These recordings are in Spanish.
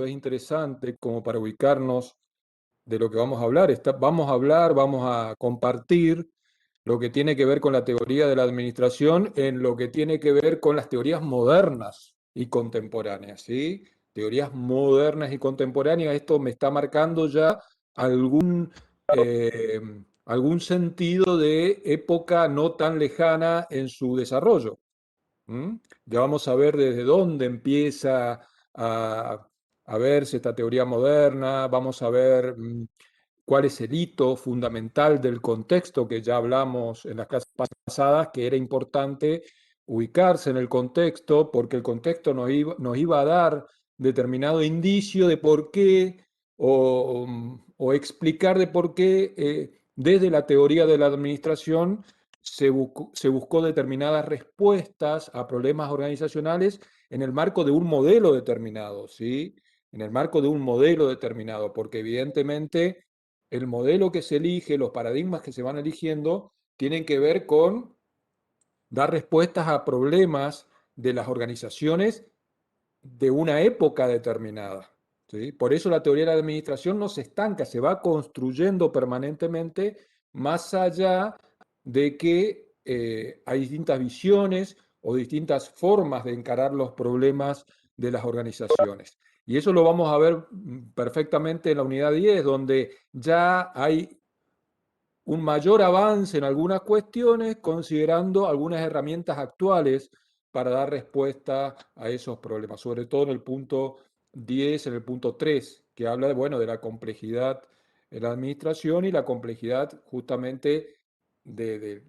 título es interesante como para ubicarnos de lo que vamos a hablar. Vamos a hablar, vamos a compartir lo que tiene que ver con la teoría de la administración en lo que tiene que ver con las teorías modernas y contemporáneas, ¿sí? Teorías modernas y contemporáneas, esto me está marcando ya algún, eh, algún sentido de época no tan lejana en su desarrollo. ¿Mm? Ya vamos a ver desde dónde empieza a, a verse esta teoría moderna, vamos a ver cuál es el hito fundamental del contexto que ya hablamos en las clases pasadas, que era importante ubicarse en el contexto, porque el contexto nos iba a dar determinado indicio de por qué o explicar de por qué desde la teoría de la administración se buscó determinadas respuestas a problemas organizacionales en el marco de un modelo determinado, ¿sí? En el marco de un modelo determinado, porque evidentemente el modelo que se elige, los paradigmas que se van eligiendo, tienen que ver con dar respuestas a problemas de las organizaciones de una época determinada. ¿Sí? Por eso la teoría de la administración no se estanca, se va construyendo permanentemente más allá de que hay distintas visiones o distintas formas de encarar los problemas de las organizaciones. Y eso lo vamos a ver perfectamente en la unidad 10, donde ya hay un mayor avance en algunas cuestiones, considerando algunas herramientas actuales para dar respuesta a esos problemas, sobre todo en el punto 10, en el punto 3, que habla de, bueno, de la complejidad en la administración y la complejidad justamente de, de,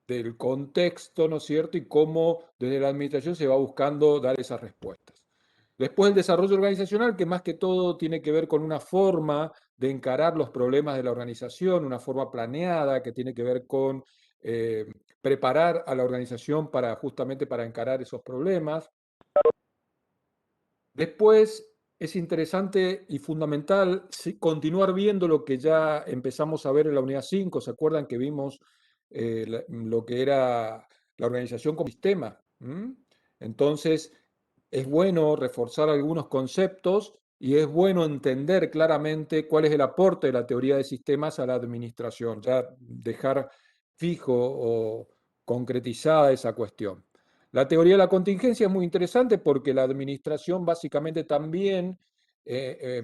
del contexto, ¿no es cierto? Y cómo desde la administración se va buscando dar esas respuestas. Después el desarrollo organizacional, que más que todo tiene que ver con una forma de encarar los problemas de la organización, una forma planeada que tiene que ver con eh, preparar a la organización para justamente para encarar esos problemas. Después es interesante y fundamental continuar viendo lo que ya empezamos a ver en la unidad 5. ¿Se acuerdan que vimos lo que era la organización como sistema? ¿Mm? Entonces, es bueno reforzar algunos conceptos y es bueno entender claramente cuál es el aporte de la teoría de sistemas a la administración, ya dejar fijo o concretizada esa cuestión. La teoría de la contingencia es muy interesante porque la administración básicamente también,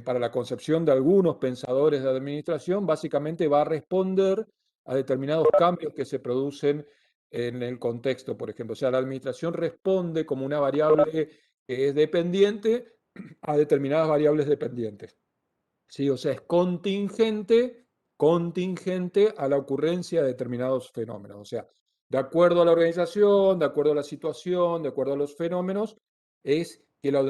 para la concepción de algunos pensadores de administración, básicamente va a responder a determinados cambios que se producen en el contexto, por ejemplo. O sea, la administración responde como una variable que es dependiente a determinadas variables dependientes. ¿Sí? O sea, es contingente a la ocurrencia de determinados fenómenos. O sea, de acuerdo a la organización, de acuerdo a la situación, de acuerdo a los fenómenos, es que la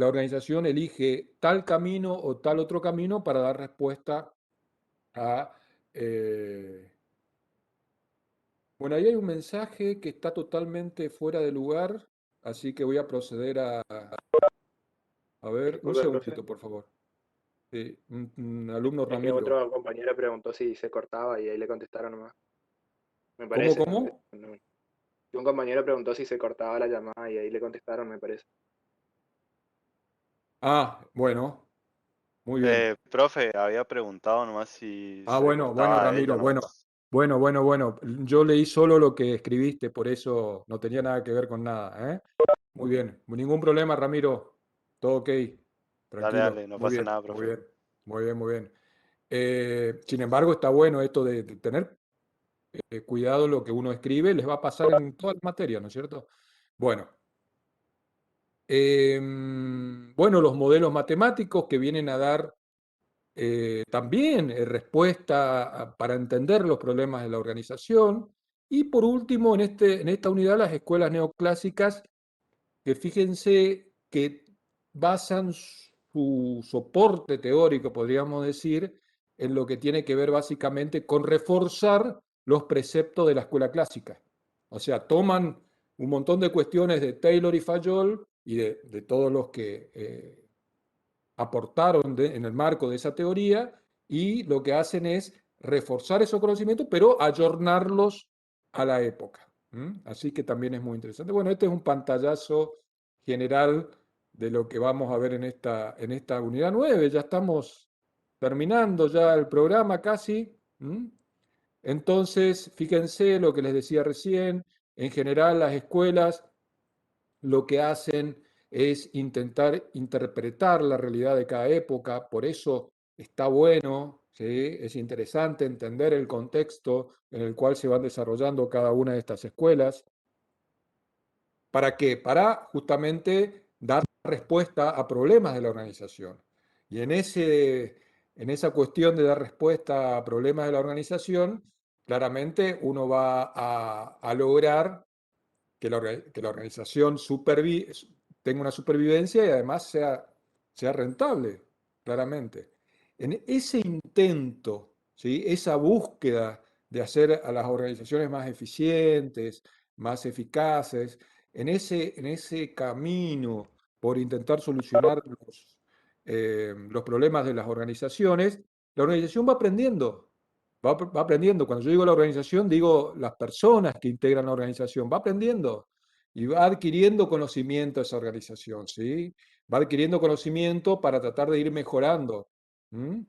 organización elige tal camino o tal otro camino para dar respuesta a... eh, bueno, ahí hay un mensaje que está totalmente fuera de lugar, así que voy a proceder a ver, un Disculpe, profe. segundito, por favor. Sí, un alumno Es que Ramiro. otro compañero preguntó si se cortaba y ahí le contestaron nomás. Me ¿Cómo, parece. cómo? No. Un compañero preguntó si se cortaba la llamada y ahí le contestaron, me parece. Ah, bueno, muy bien. Profe, había preguntado nomás si Ah, se bueno, bueno, cortaba ella Ramiro, bueno, nomás. bueno, bueno, bueno. Yo leí solo lo que escribiste, por eso no tenía nada que ver con nada, ¿eh? Muy bien, ningún problema, Ramiro. Todo ok, Dale, tranquilo. dale, no Muy pasa bien, nada, muy profe. bien, muy bien, muy bien. Sin embargo, está bueno esto de tener cuidado lo que uno escribe, les va a pasar en todas las materias, ¿no es cierto? Bueno, bueno, los modelos matemáticos que vienen a dar también respuesta para entender los problemas de la organización. Y por último, en esta unidad, las escuelas neoclásicas, que fíjense que basan su soporte teórico, podríamos decir, en lo que tiene que ver básicamente con reforzar los preceptos de la escuela clásica. O sea, toman un montón de cuestiones de Taylor y Fayol y de todos los que aportaron en el marco de esa teoría y lo que hacen es reforzar esos conocimientos, pero ayornarlos a la época. ¿Mm? Así que también es muy interesante. Bueno, este es un pantallazo general de lo que vamos a ver en esta unidad 9. Ya estamos terminando ya el programa casi. Entonces, fíjense lo que les decía recién, en general las escuelas lo que hacen es intentar interpretar la realidad de cada época, por eso está bueno, ¿sí? Es interesante entender el contexto en el cual se van desarrollando cada una de estas escuelas. ¿Para qué? Para justamente dar respuesta a problemas de la organización. Y en esa cuestión de dar respuesta a problemas de la organización, claramente uno va a lograr que que la organización tenga una supervivencia y además sea rentable, claramente. En ese intento, ¿sí? Esa búsqueda de hacer a las organizaciones más eficientes, más eficaces, en ese camino por intentar solucionar los problemas de las organizaciones, la organización va aprendiendo, va aprendiendo. Cuando yo digo la organización, digo las personas que integran la organización, va aprendiendo y va adquiriendo conocimiento esa organización, ¿sí? Va adquiriendo conocimiento para tratar de ir mejorando. ¿Mm?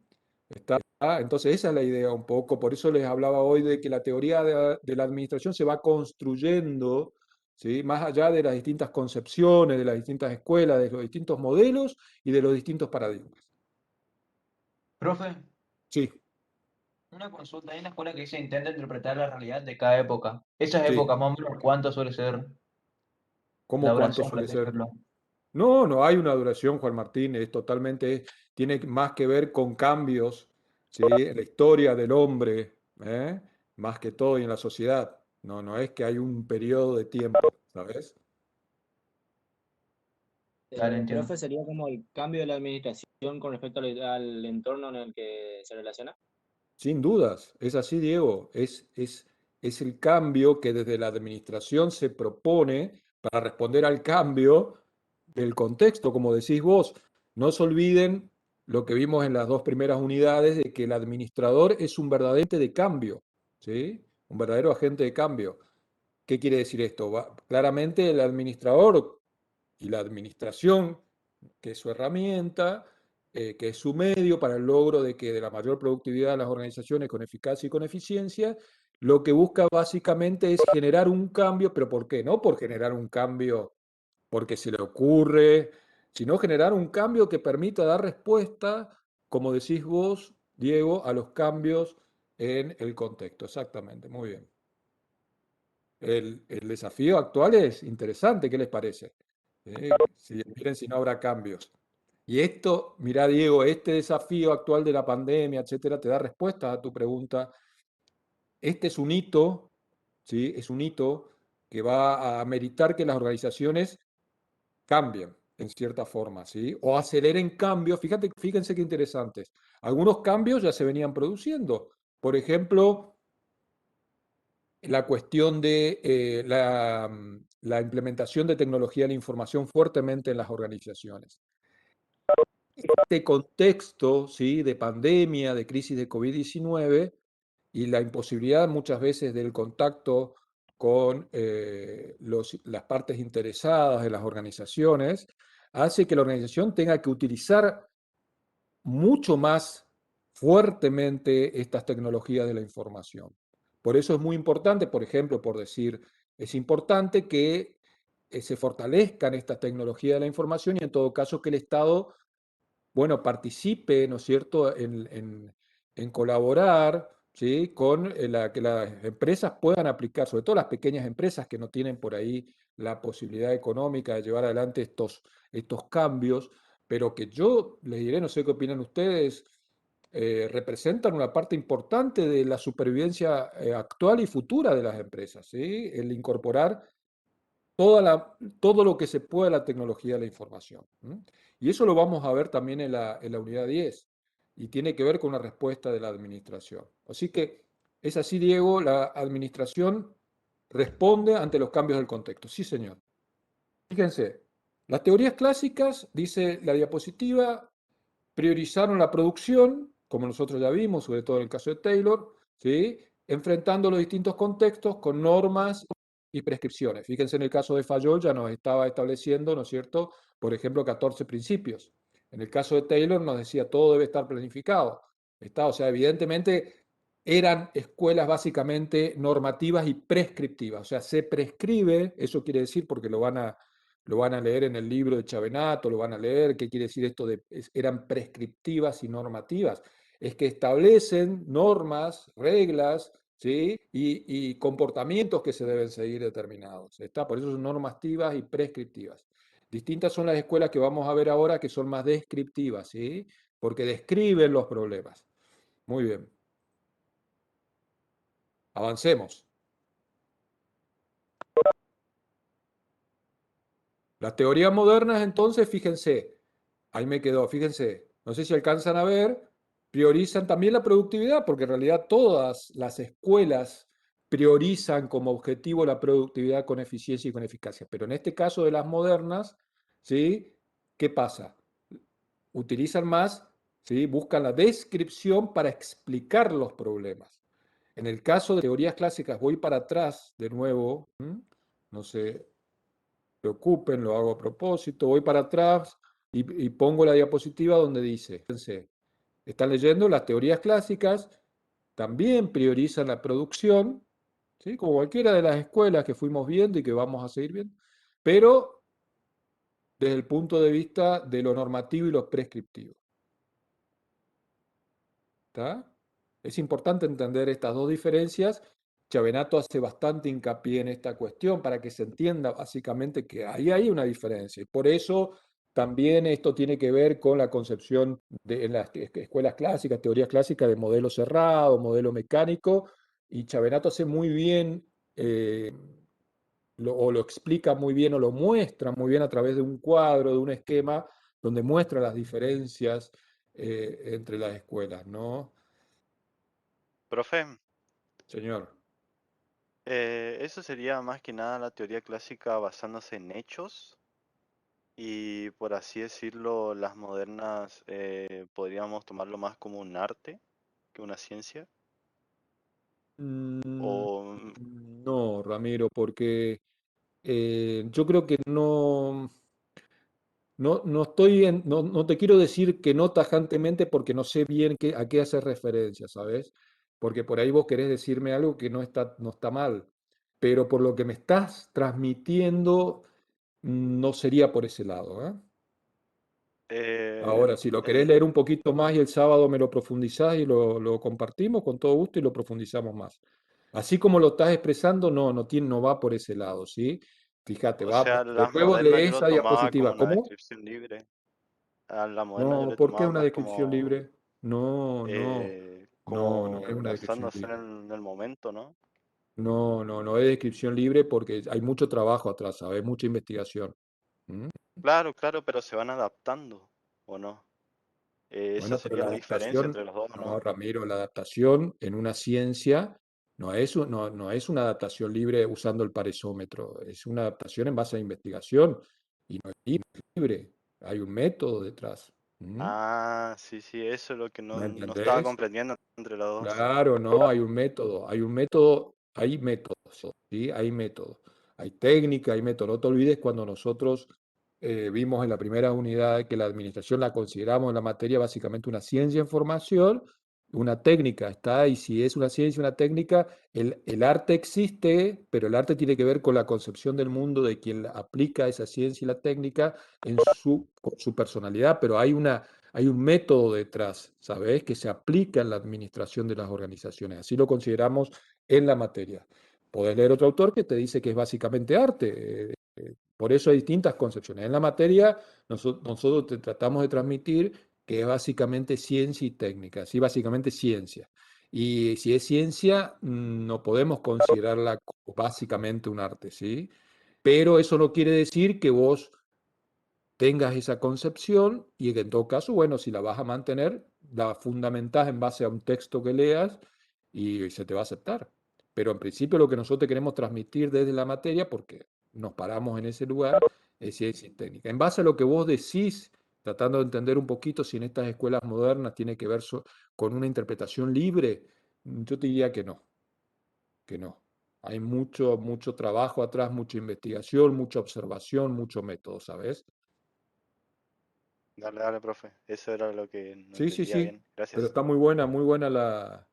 Entonces esa es la idea un poco, por eso les hablaba hoy de que la teoría de la administración se va construyendo, ¿sí? Más allá de las distintas concepciones, de las distintas escuelas, de los distintos modelos y de los distintos paradigmas. Profe, Sí, una consulta. Hay una escuela que dice intenta interpretar la realidad de cada época. Esas sí. épocas, más o menos, ¿cuánto suele ser la ¿Cómo cuánto duración, por suele así ser? decirlo? No, no hay una duración, Juan Martín, tiene más que ver con cambios, ¿sí? En la historia del hombre, ¿eh? Más que todo y en la sociedad. No, no es que hay un periodo de tiempo, ¿sabes? Dale, entiendo. Profe, ¿sería como el cambio de la administración con respecto al entorno en el que se relaciona? Sin dudas, es así, Diego. Es el cambio que desde la administración se propone para responder al cambio del contexto, como decís vos. No se olviden lo que vimos en las dos primeras unidades, de que el administrador es un verdadero agente de cambio, ¿sí? Un verdadero agente de cambio. ¿Qué quiere decir esto? Claramente el administrador y la administración, que es su herramienta, que es su medio para el logro de la mayor productividad de las organizaciones con eficacia y con eficiencia, lo que busca básicamente es generar un cambio, pero ¿por qué? No por generar un cambio porque se le ocurre, sino generar un cambio que permita dar respuesta, como decís vos, Diego, a los cambios en el contexto. Exactamente, muy bien. El desafío actual es interesante, ¿qué les parece? Miren si no habrá cambios. Y esto, mirá Diego, este desafío actual de la pandemia, etcétera, te da respuesta a tu pregunta. Este es un hito, ¿sí? Es un hito que va a ameritar que las organizaciones cambien en cierta forma, ¿sí? O aceleren cambios. Fíjense qué interesantes. Algunos cambios ya se venían produciendo. Por ejemplo, la cuestión de la implementación de tecnología de la información fuertemente en las organizaciones. Este contexto, ¿sí? De pandemia, de crisis de COVID-19 y la imposibilidad muchas veces del contacto con las partes interesadas de las organizaciones, hace que la organización tenga que utilizar mucho más fuertemente estas tecnologías de la información. Por eso es muy importante, por ejemplo, por decir, es importante que se fortalezcan estas tecnologías de la información y en todo caso que el Estado, bueno, participe, ¿no es cierto?, en colaborar, ¿sí?, con que las empresas puedan aplicar, sobre todo las pequeñas empresas que no tienen por ahí la posibilidad económica de llevar adelante estos cambios, pero que yo les diré, no sé qué opinan ustedes, representan una parte importante de la supervivencia actual y futura de las empresas, ¿sí? El incorporar todo lo que se pueda a la tecnología de la información. Y eso lo vamos a ver también en la unidad 10 y tiene que ver con una respuesta de la administración. Así que es así, Diego, la administración responde ante los cambios del contexto. Sí, señor. Fíjense, las teorías clásicas, dice la diapositiva, priorizaron la producción, como nosotros ya vimos, sobre todo en el caso de Taylor, ¿sí?, enfrentando los distintos contextos con normas y prescripciones. Fíjense, en el caso de Fayol ya nos estaba estableciendo, ¿no es cierto?, por ejemplo, 14 principios. En el caso de Taylor nos decía todo debe estar planificado. O sea, evidentemente eran escuelas básicamente normativas y prescriptivas. O sea, se prescribe, eso quiere decir, porque lo van a leer en el libro de Chavenato, lo van a leer, ¿qué quiere decir esto de eran prescriptivas y normativas? Es que establecen normas, reglas, ¿sí? Y comportamientos que se deben seguir determinados. ¿Está? Por eso son normativas y prescriptivas. Distintas son las escuelas que vamos a ver ahora que son más descriptivas, ¿sí? Porque describen los problemas. Muy bien. Avancemos. Las teorías modernas, entonces, fíjense, ahí me quedó, fíjense, no sé si alcanzan a ver, priorizan también la productividad, porque en realidad todas las escuelas priorizan como objetivo la productividad con eficiencia y con eficacia. Pero en este caso de las modernas, ¿sí? ¿Qué pasa? Utilizan más, ¿sí? Buscan la descripción para explicar los problemas. En el caso de teorías clásicas, voy para atrás de nuevo, no se preocupen, lo hago a propósito, voy para atrás y pongo la diapositiva donde dice, fíjense, están leyendo las teorías clásicas, también priorizan la producción, ¿sí? Como cualquiera de las escuelas que fuimos viendo y que vamos a seguir viendo, pero desde el punto de vista de lo normativo y lo prescriptivo. ¿Está? Es importante entender estas dos diferencias. Chavenato hace bastante hincapié en esta cuestión para que se entienda básicamente que ahí hay una diferencia. Y por eso también esto tiene que ver con la concepción en las escuelas clásicas, teorías clásicas de modelo cerrado, modelo mecánico, y Chavenato hace muy bien, o lo explica muy bien, o lo muestra muy bien a través de un cuadro, de un esquema, donde muestra las diferencias entre las escuelas, ¿no? Profe, Señor. eso sería más que nada la teoría clásica basándose en hechos y por así decirlo, las modernas podríamos tomarlo más como un arte que una ciencia. Mm, O no, Ramiro, porque yo creo que no estoy no te quiero decir que no tajantemente porque no sé bien a qué hacer referencia, ¿sabes? Porque por ahí vos querés decirme algo que no está mal, pero por lo que me estás transmitiendo, no sería por ese lado, ¿eh? eh, Ahora, si lo querés en- leer un poquito más y el sábado me lo profundizás y lo compartimos con todo gusto y lo profundizamos más. Así como lo estás expresando, no va por ese lado, ¿sí? Fíjate, o va sea, de las nuevo de modernas yo lo esa tomaba como diapositiva. una ¿Cómo? descripción libre. A la moderna yo No, le ¿por qué tomaba una más descripción libre? No es como una descripción basándose libre. en el momento, ¿no? No es descripción libre porque hay mucho trabajo atrás, ¿sabes? Mucha investigación. ¿Mm? Claro, claro, pero se van adaptando, ¿o no? Esa Bueno, pero sería la la diferencia adaptación, entre los dos, no, ¿no? Ramiro, la adaptación en una ciencia no es una adaptación libre usando el paresómetro, es una adaptación en base a investigación y no es libre, hay un método detrás. ¿Mm? Ah, sí, sí, eso es lo que ¿Me no estaba entendés? comprendiendo entre los dos. Claro, no, hay métodos, ¿sí? Hay métodos, hay técnica, hay método. No te olvides cuando nosotros vimos en la primera unidad que la administración la consideramos en la materia básicamente una ciencia en formación, una técnica está, y si es una ciencia, una técnica, el arte existe, pero el arte tiene que ver con la concepción del mundo de quien aplica esa ciencia y la técnica con su personalidad, pero hay un método detrás, ¿sabes? Que se aplica en la administración de las organizaciones. Así lo consideramos en la materia. Podés leer otro autor que te dice que es básicamente arte. Por eso hay distintas concepciones. En la materia, nosotros te tratamos de transmitir que es básicamente ciencia y técnica, sí, básicamente ciencia. Y si es ciencia, no podemos considerarla como básicamente un arte, ¿sí? Pero eso no quiere decir que vos tengas esa concepción y que en todo caso, bueno, si la vas a mantener, la fundamentás en base a un texto que leas y se te va a aceptar. Pero en principio lo que nosotros te queremos transmitir desde la materia, porque nos paramos en ese lugar, es ciencia y técnica. En base a lo que vos decís, tratando de entender un poquito si en estas escuelas modernas tiene que ver con una interpretación libre, yo te diría que no, que no. Hay mucho, mucho trabajo atrás, mucha investigación, mucha observación, mucho método, ¿sabes? Dale, dale, profe. Eso era lo que no Sí, sí, entendía sí, bien. pero Gracias. está muy buena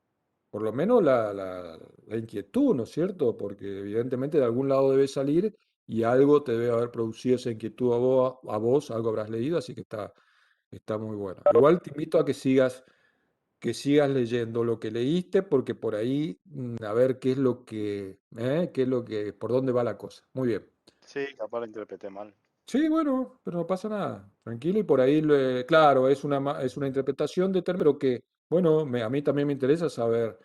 por lo menos la inquietud, ¿no es cierto? Porque evidentemente de algún lado debe salir y algo te debe haber producido esa inquietud a vos, algo habrás leído, así que está muy bueno. Igual te invito a que sigas leyendo lo que leíste, porque por ahí, a ver qué es lo que, por dónde va la cosa. Muy bien. Sí, capaz lo interpreté mal. Sí, bueno, pero no pasa nada. Tranquilo, y por ahí, claro, es una interpretación de término, pero que, bueno, a mí también me interesa saber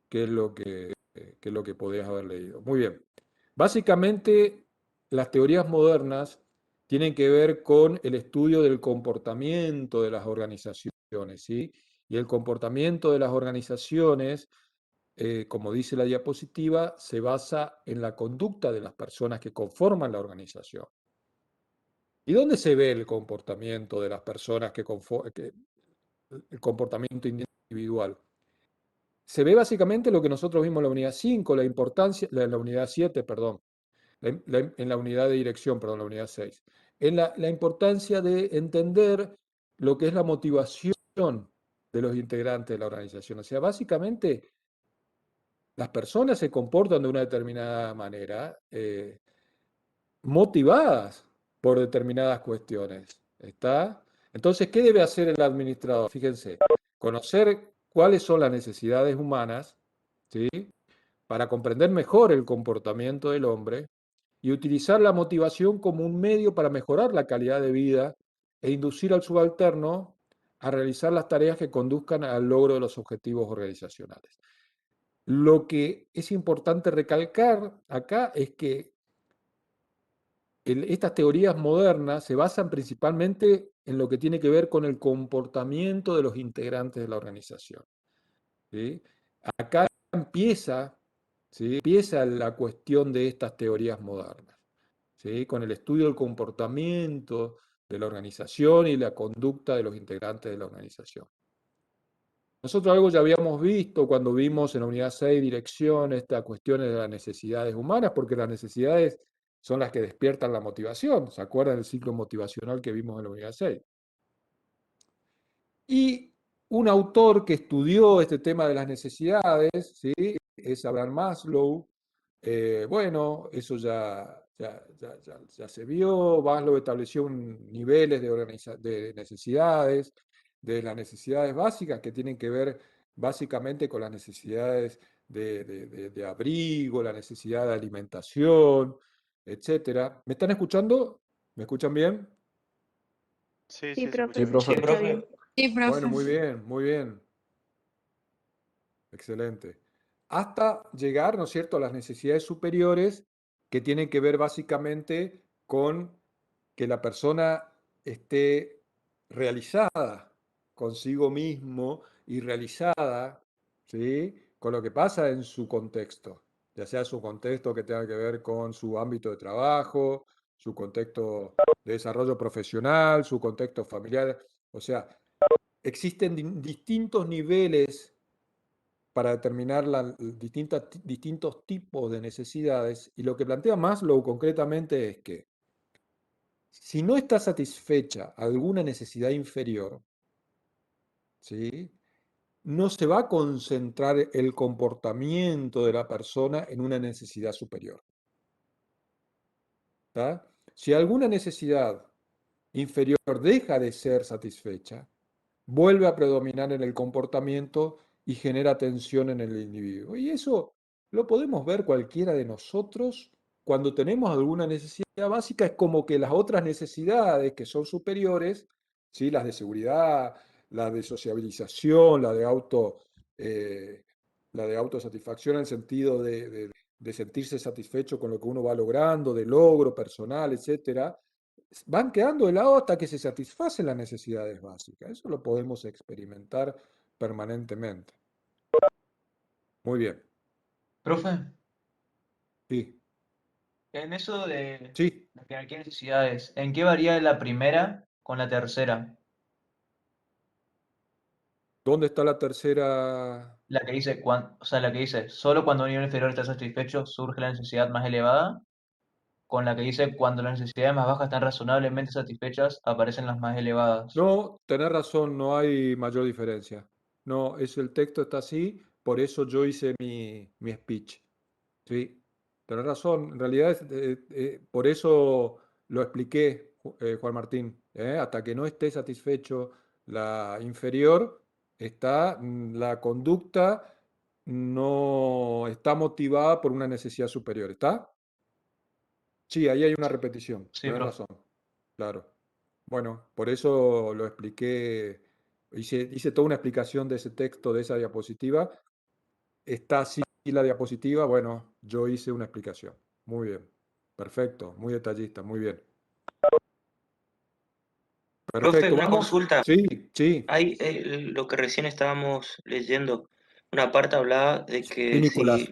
qué es lo que podías haber leído. Muy bien. Básicamente, las teorías modernas tienen que ver con el estudio del comportamiento de las organizaciones, ¿sí? Y el comportamiento de las organizaciones, como dice la diapositiva, se basa en la conducta de las personas que conforman la organización. ¿Y dónde se ve el comportamiento de las personas el comportamiento individual? Se ve básicamente lo que nosotros vimos en la unidad 5, la importancia, la unidad 7, perdón, en la unidad de dirección, perdón, la unidad 6, en la importancia de entender lo que es la motivación de los integrantes de la organización. O sea, básicamente las personas se comportan de una determinada manera, motivadas por determinadas cuestiones. ¿Está? Entonces, ¿qué debe hacer el administrador? Fíjense, conocer cuáles son las necesidades humanas, ¿sí? Para comprender mejor el comportamiento del hombre y utilizar la motivación como un medio para mejorar la calidad de vida e inducir al subalterno a realizar las tareas que conduzcan al logro de los objetivos organizacionales. Lo que es importante recalcar acá es que estas teorías modernas se basan principalmente en lo que tiene que ver con el comportamiento de los integrantes de la organización, ¿sí? Acá empieza, ¿sí? Empieza la cuestión de estas teorías modernas, ¿sí? Con el estudio del comportamiento de la organización y la conducta de los integrantes de la organización. Nosotros algo ya habíamos visto cuando vimos en la unidad 6 dirección esta cuestión de las necesidades humanas, porque las necesidades son las que despiertan la motivación. ¿Se acuerdan del ciclo motivacional que vimos en la unidad 6? Y un autor que estudió este tema de las necesidades, ¿sí? Es Abraham Maslow. Bueno, eso ya se vio. Maslow estableció niveles de necesidades, de las necesidades básicas que tienen que ver básicamente con las necesidades de abrigo, la necesidad de alimentación, etcétera. ¿Me están escuchando? ¿Me escuchan bien? Sí, Sí, sí, se profe, escucha Sí, se bien. profe. escucha bien. Sí, Bueno, profe. muy bien, muy bien. Excelente. Hasta llegar, ¿no es cierto?, a las necesidades superiores que tienen que ver básicamente con que la persona esté realizada consigo mismo y realizada, ¿sí?, con lo que pasa en su contexto, ya sea su contexto que tenga que ver con su ámbito de trabajo, su contexto de desarrollo profesional, su contexto familiar. O sea, existen distintos niveles para determinar distintos tipos de necesidades, y lo que plantea Maslow concretamente es que si no está satisfecha alguna necesidad inferior, ¿sí?, no se va a concentrar el comportamiento de la persona en una necesidad superior. ¿Tá? Si alguna necesidad inferior deja de ser satisfecha, vuelve a predominar en el comportamiento y genera tensión en el individuo. Y eso lo podemos ver cualquiera de nosotros cuando tenemos alguna necesidad básica. Es como que las otras necesidades que son superiores, ¿sí?, las de seguridad, la de sociabilización, eh, la de autosatisfacción en el sentido de sentirse satisfecho con lo que uno va logrando, de logro personal, etcétera, van quedando de lado hasta que se satisfacen las necesidades básicas. Eso lo podemos experimentar permanentemente. Muy bien. Profe, Sí, en eso de sí. la jerarquía de necesidades, ¿en qué varía la primera con la tercera? ¿Dónde está la tercera? La que dice, o sea, la que dice, solo cuando un nivel inferior está satisfecho surge la necesidad más elevada, con la que dice, cuando las necesidades más bajas están razonablemente satisfechas, aparecen las más elevadas. No, tenés razón, no hay mayor diferencia. No, el texto está así, por eso yo hice mi speech. Sí, tenés razón. En realidad, por eso lo expliqué, Juan Martín. Hasta que no esté satisfecho la inferior, la conducta no está motivada por una necesidad superior. ¿Está? Sí, ahí hay una repetición. Sí, Tenés profe. razón. Claro. Bueno, por eso lo expliqué. Hice toda una explicación de ese texto, de esa diapositiva. Está así la diapositiva. Bueno, yo hice una explicación. Muy bien. Perfecto. Muy detallista. Muy bien. Profe, Perfecto. una Vamos. consulta. Sí, sí. Hay lo que recién estábamos leyendo. Una parte hablaba de Sí, que Nicolás.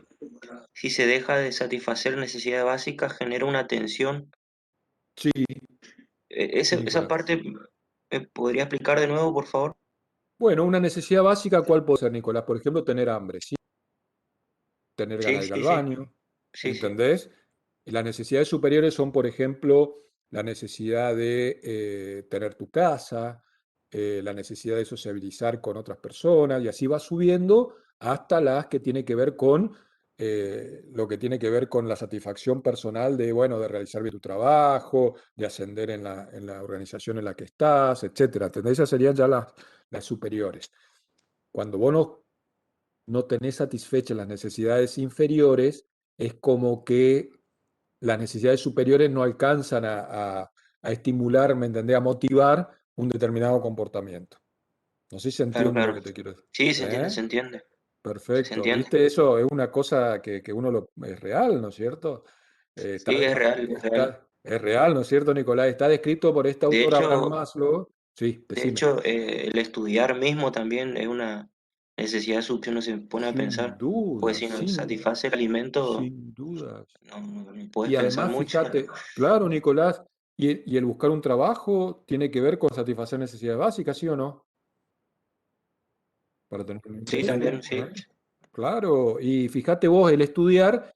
si se deja de satisfacer necesidades básicas, genera una tensión. Sí, sí, Esa Nicolás. parte, ¿me podría explicar de nuevo, por favor? Bueno, una necesidad básica, ¿cuál puede ser, Nicolás? Por ejemplo, tener hambre, ¿sí? Tener Sí, ganas de ir al sí, sí, baño. sí, sí. ¿Entendés? Y las necesidades superiores son, por ejemplo, la necesidad de tener tu casa, la necesidad de sociabilizar con otras personas, y así va subiendo hasta las que tiene que ver con lo que tiene que ver con la satisfacción personal de, bueno, de realizar bien tu trabajo, de ascender en la organización en la que estás, etcétera. ¿Entendés? Esas serían ya las superiores. Cuando vos no tenés satisfechas las necesidades inferiores, es como que las necesidades superiores no alcanzan a estimular, ¿me entendés? A motivar un determinado comportamiento. No sé si se Claro, entiende lo claro. que te quiero decir. Sí, se entiende, ¿Eh? se entiende. Se Perfecto. entiende. ¿Viste? Eso es una cosa que uno es real, ¿no es cierto? Sí, es real, es real. Es real, ¿no es cierto, Nicolás? Está descrito por este De autor Abraham hecho, Maslow. Sí, de decime. hecho, el estudiar mismo también es una necesidad que uno se pone a Sin pensar. Pues duda, si nos satisface el alimento, sin dudas. no puedes Y pensar además, mucho. fíjate, claro, Nicolás, y el buscar un trabajo tiene que ver con satisfacer necesidades básicas, ¿sí o no? Para tener un Sí, ingreso. también, sí. ¿Eh? Claro, y fíjate vos, el estudiar,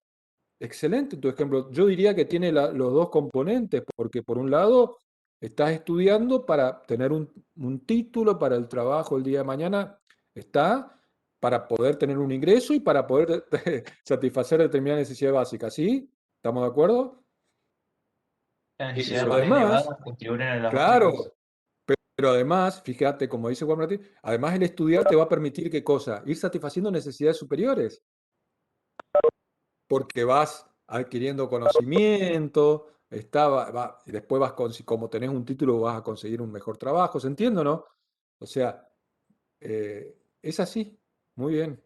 excelente tu ejemplo. Yo diría que tiene los dos componentes, porque por un lado estás estudiando para tener un título para el trabajo el día de mañana, está para poder tener un ingreso y para poder satisfacer determinadas necesidades básicas, ¿sí? ¿Estamos de acuerdo? Las Sí, sí, necesidades Pero sí. más además, elevadas contribuyen a las básicas. claro, pero además, fíjate, como dice Juan Martín, además el estudiar te va a permitir qué cosa, ir satisfaciendo necesidades superiores, porque vas adquiriendo conocimiento, y después como tenés un título, vas a conseguir un mejor trabajo, ¿se entiende, o no? O sea, es así, muy bien.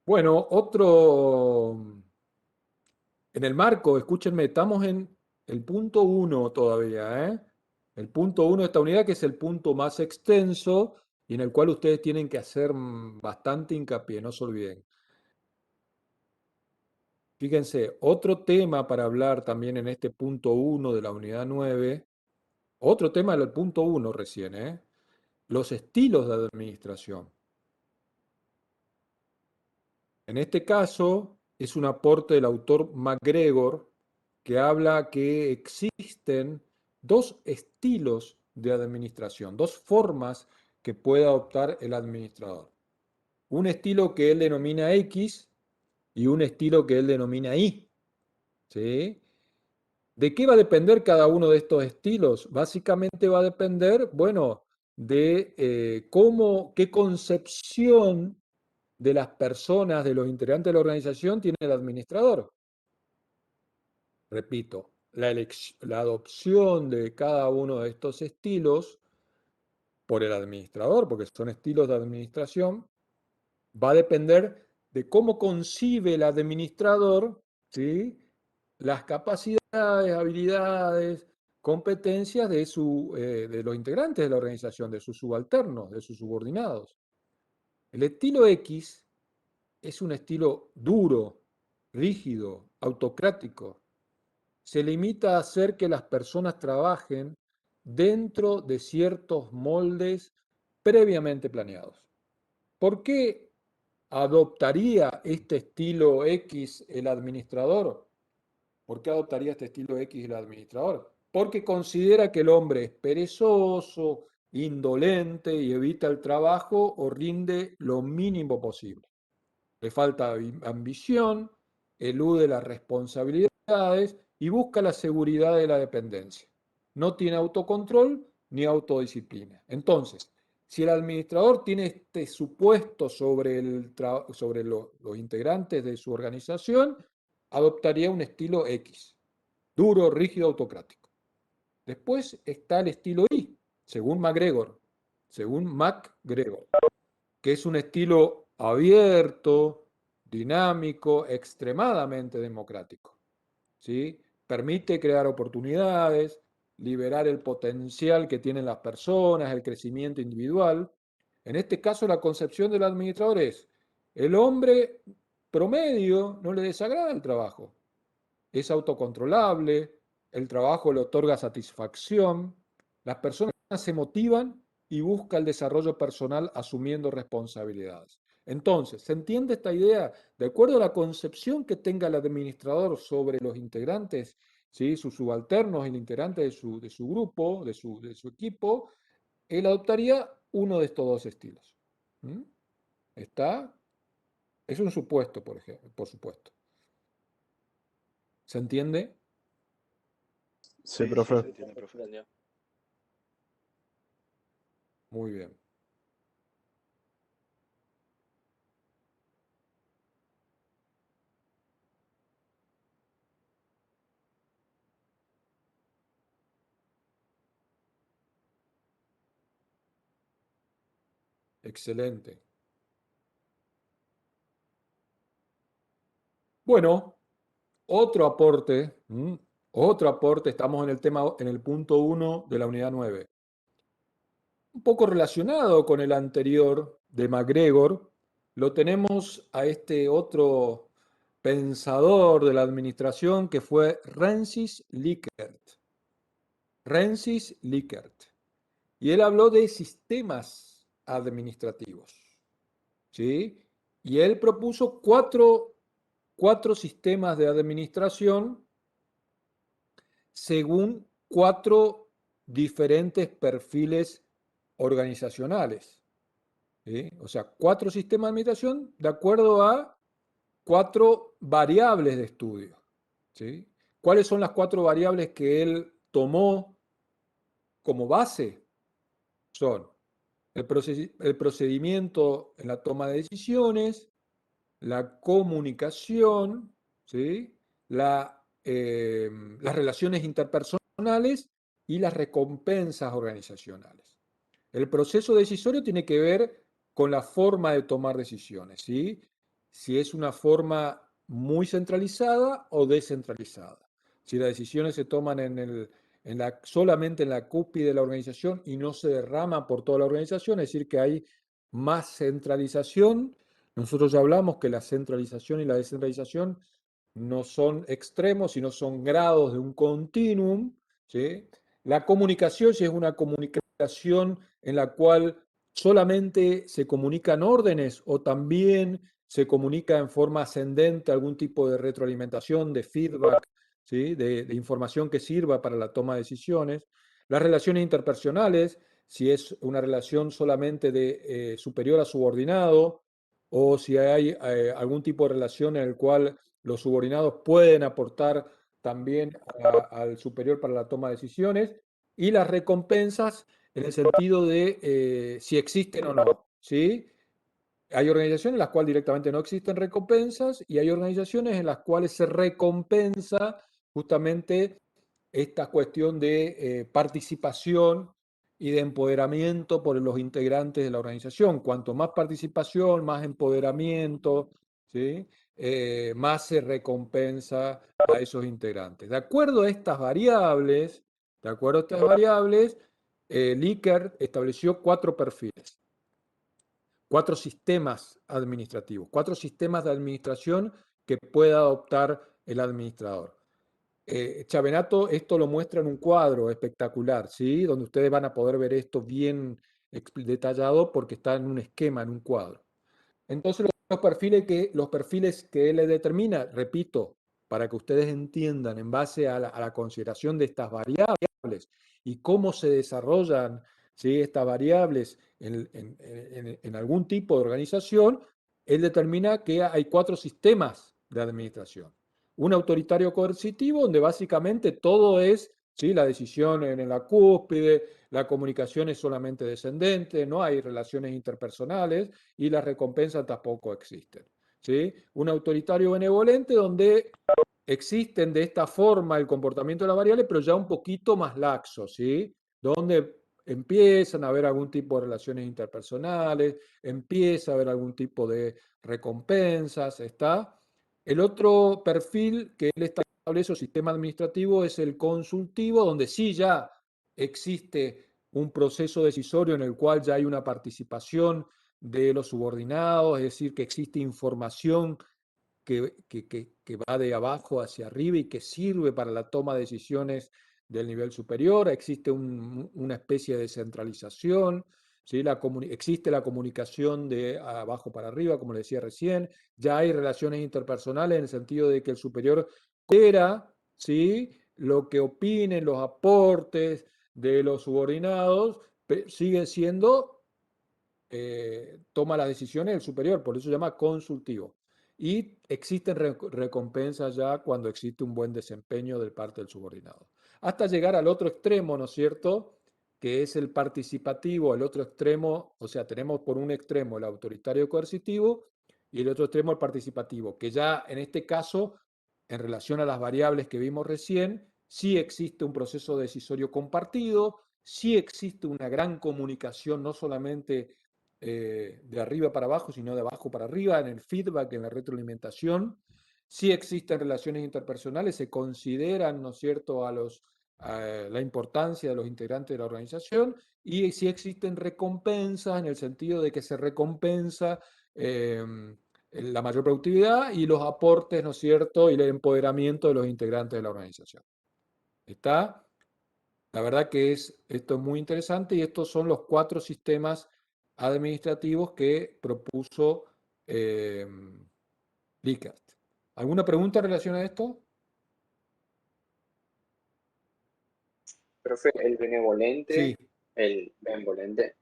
Bueno, en el marco, escúchenme, estamos en el punto uno todavía, ¿eh? El punto uno de esta unidad, que es el punto más extenso y en el cual ustedes tienen que hacer bastante hincapié, no se olviden. Fíjense, otro tema para hablar también en este punto uno de la unidad 9, otro tema del punto uno recién, ¿eh? Los estilos de administración. En este caso, es un aporte del autor MacGregor que habla que existen dos estilos de administración, dos formas que puede adoptar el administrador. Un estilo que él denomina X y un estilo que él denomina Y. ¿Sí? ¿De qué va a depender cada uno de estos estilos? Básicamente va a depender, bueno, de qué concepción de las personas, de los integrantes de la organización tiene el administrador. Repito, la adopción de cada uno de estos estilos por el administrador, porque son estilos de administración, va a depender de cómo concibe el administrador, ¿sí?, las capacidades, habilidades, competencias de los integrantes de la organización, de sus subalternos, de sus subordinados. El estilo X es un estilo duro, rígido, autocrático. se limita a hacer que las personas trabajen dentro de ciertos moldes previamente planeados. ¿Por qué adoptaría este estilo X el administrador? ¿Por qué adoptaría este estilo X el administrador? Porque considera que el hombre es perezoso, indolente y evita el trabajo o rinde lo mínimo posible. Le falta ambición, elude las responsabilidades y busca la seguridad de la dependencia. No tiene autocontrol ni autodisciplina. Entonces, si el administrador tiene este supuesto sobre los integrantes de su organización, adoptaría un estilo X, duro, rígido, autocrático. Después está el estilo Y, según MacGregor, que es un estilo abierto, dinámico, extremadamente democrático. ¿Sí? Permite crear oportunidades, liberar el potencial que tienen las personas, el crecimiento individual. En este caso, la concepción del administrador es: el hombre promedio no le desagrada el trabajo, es autocontrolable, el trabajo le otorga satisfacción, las personas se motivan y buscan el desarrollo personal asumiendo responsabilidades. Entonces, ¿se entiende esta idea? De acuerdo a la concepción que tenga el administrador sobre los integrantes, ¿sí? Sus subalternos, el integrante de su grupo, de su equipo, él adoptaría uno de estos dos estilos. ¿Mm? ¿Está? Es un supuesto, por ejemplo, por supuesto. ¿Se entiende? Sí, sí, profe. se entiende, profe. Entendió. Muy bien. Excelente. Bueno, otro aporte, estamos en el tema, en el punto 1 de la unidad 9. Un poco relacionado con el anterior de MacGregor, lo tenemos a este otro pensador de la administración que fue Rensis Likert. Rensis Likert. Y él habló de sistemas administrativos. ¿Sí? Y él propuso cuatro sistemas de administración según cuatro diferentes perfiles organizacionales. ¿Sí? O sea, cuatro sistemas de administración de acuerdo a cuatro variables de estudio. ¿Sí? ¿Cuáles son las cuatro variables que él tomó como base? Son el procedimiento en la toma de decisiones, la comunicación, ¿sí? Las relaciones interpersonales y las recompensas organizacionales. El proceso decisorio tiene que ver con la forma de tomar decisiones, ¿sí? Si es una forma muy centralizada o descentralizada. Si las decisiones se toman solamente en la cúspide de la organización y no se derraman por toda la organización, es decir, que hay más centralización. Nosotros ya hablamos que la centralización y la descentralización no son extremos, sino son grados de un continuum, ¿sí? La comunicación, si es una comunicación en la cual solamente se comunican órdenes o también se comunica en forma ascendente algún tipo de retroalimentación, de feedback, ¿sí? de información que sirva para la toma de decisiones. Las relaciones interpersonales, si es una relación solamente de superior a subordinado, o si hay algún tipo de relación en el cual los subordinados pueden aportar también al superior para la toma de decisiones, y las recompensas en el sentido de si existen o no, ¿sí? Hay organizaciones en las cuales directamente no existen recompensas y hay organizaciones en las cuales se recompensa justamente esta cuestión de participación y de empoderamiento por los integrantes de la organización. Cuanto más participación, más empoderamiento, ¿sí? Más se recompensa a esos integrantes. De acuerdo a estas variables, Likert estableció cuatro perfiles, cuatro sistemas administrativos, cuatro sistemas de administración que pueda adoptar el administrador. Chavenato esto lo muestra en un cuadro espectacular, ¿sí? Donde ustedes van a poder ver esto bien detallado porque está en un esquema, en un cuadro. Entonces, los perfiles que él le determina, repito, para que ustedes entiendan en base a la consideración de estas variables y cómo se desarrollan, ¿sí?, estas variables en algún tipo de organización, él determina que hay 4 sistemas de administración. Un autoritario coercitivo, donde básicamente todo es, ¿sí?, la decisión en la cúspide, la comunicación es solamente descendente, no hay relaciones interpersonales y las recompensas tampoco existen, ¿sí? Un autoritario benevolente donde existen de esta forma el comportamiento de las variables, pero ya un poquito más laxo, ¿sí? Donde empiezan a haber algún tipo de relaciones interpersonales, empieza a haber algún tipo de recompensas, ¿está? El otro perfil que él establece, o sistema administrativo, es el consultivo, donde sí ya existe un proceso decisorio en el cual ya hay una participación de los subordinados, es decir, que existe información que va de abajo hacia arriba y que sirve para la toma de decisiones del nivel superior. Existe una especie de centralización, ¿sí? Existe la comunicación de abajo para arriba, como le decía recién. Ya hay relaciones interpersonales en el sentido de que el superior considera, ¿sí?, lo que opinen, los aportes de los subordinados, sigue siendo toma las decisiones el superior, por eso se llama consultivo. Y existen recompensas ya cuando existe un buen desempeño de parte del subordinado. Hasta llegar al otro extremo, ¿no es cierto?, que es el participativo, el otro extremo, o sea, tenemos por un extremo el autoritario coercitivo y el otro extremo el participativo, que ya en este caso, en relación a las variables que vimos recién, sí existe un proceso decisorio compartido, sí existe una gran comunicación, no solamente de arriba para abajo, sino de abajo para arriba, en el feedback, en la retroalimentación. Sí existen relaciones interpersonales, se consideran, ¿no es cierto?, la importancia de los integrantes de la organización, y sí existen recompensas en el sentido de que se recompensa la mayor productividad y los aportes, ¿no es cierto?, y el empoderamiento de los integrantes de la organización. ¿Está? La verdad que esto es muy interesante y estos son los 4 sistemas administrativos que propuso eh, Likert. ¿Alguna pregunta en relación a esto? Profe, Sí, el benevolente,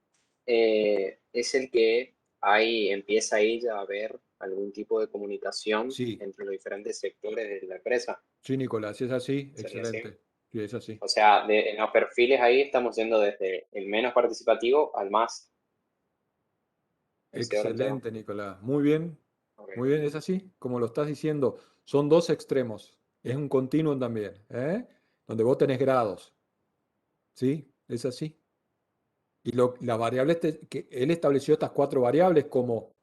es el que ahí empieza ahí ya a haber algún tipo de comunicación sí, entre los diferentes sectores de la empresa. sí, Nicolás, si es así, ¿Sería así? excelente. Sí, es así. O sea, en los perfiles ahí estamos yendo desde el menos participativo al más. ¿Ese orden lleva? Excelente, Nicolás. Ok. Muy bien, es así, como lo estás diciendo. Son 2 extremos, es un continuum también, ¿eh? Donde vos tenés grados, ¿sí? Es así. Y la variable que él estableció estas 4 variables como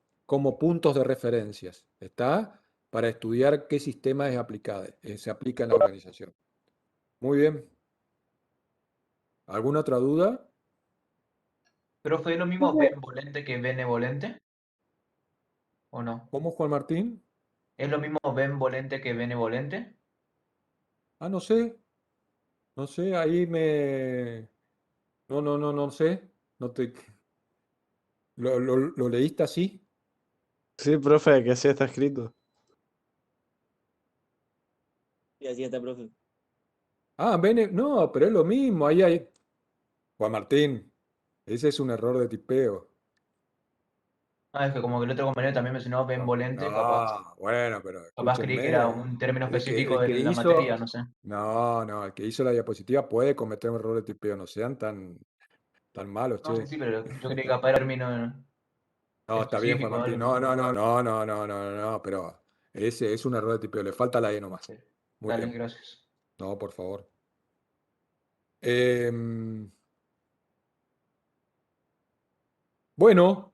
puntos de referencias, ¿está? Para estudiar qué sistema es aplicado, se aplica en la organización. Muy bien. ¿Alguna otra duda? ¿Profe, es lo mismo benevolente que benevolente? ¿O no? ¿Cómo, Juan Martín? ¿Es lo mismo benevolente que benevolente? Ah, no sé, ahí no sé. No te... ¿Lo leíste así? Sí, profe, que sí está escrito. Y así está, profe. Ah, no, pero es lo mismo. Ahí hay... Juan Martín, ese es un error de tipeo. Ah, es que como que el otro compañero también mencionó benevolente, No, bueno, pero capaz creí que era escúchenme. un término específico El de que la materia, hizo, no sé. no, el que hizo la diapositiva puede cometer un error de tipeo, no sean tan malos, No, sí, che. sí, pero yo creí que capaz era un término No, está bien, Juan específico o Martín. algo. No, pero ese es un error de tipeo, le falta la E nomás. Sí. Muy Dale, bien. gracias. No, por favor. Em, bueno,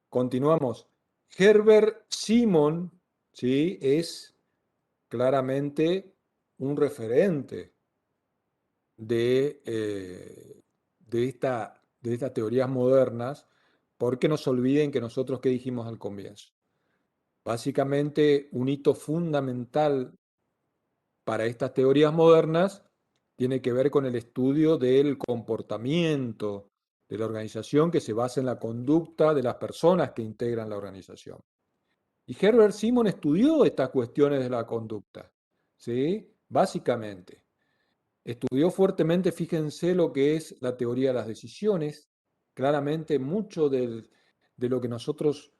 continuamos. Herbert Simon, ¿sí?, es claramente un referente de, de estas teorías modernas, porque no se olviden que nosotros, ¿qué dijimos al comienzo? Básicamente, un hito fundamental para estas teorías modernas tiene que ver con el estudio del comportamiento de la organización que se basa en la conducta de las personas que integran la organización. Y Herbert Simon estudió estas cuestiones de la conducta, ¿sí? Básicamente. Estudió fuertemente, fíjense, lo que es la teoría de las decisiones. Claramente mucho de lo que nosotros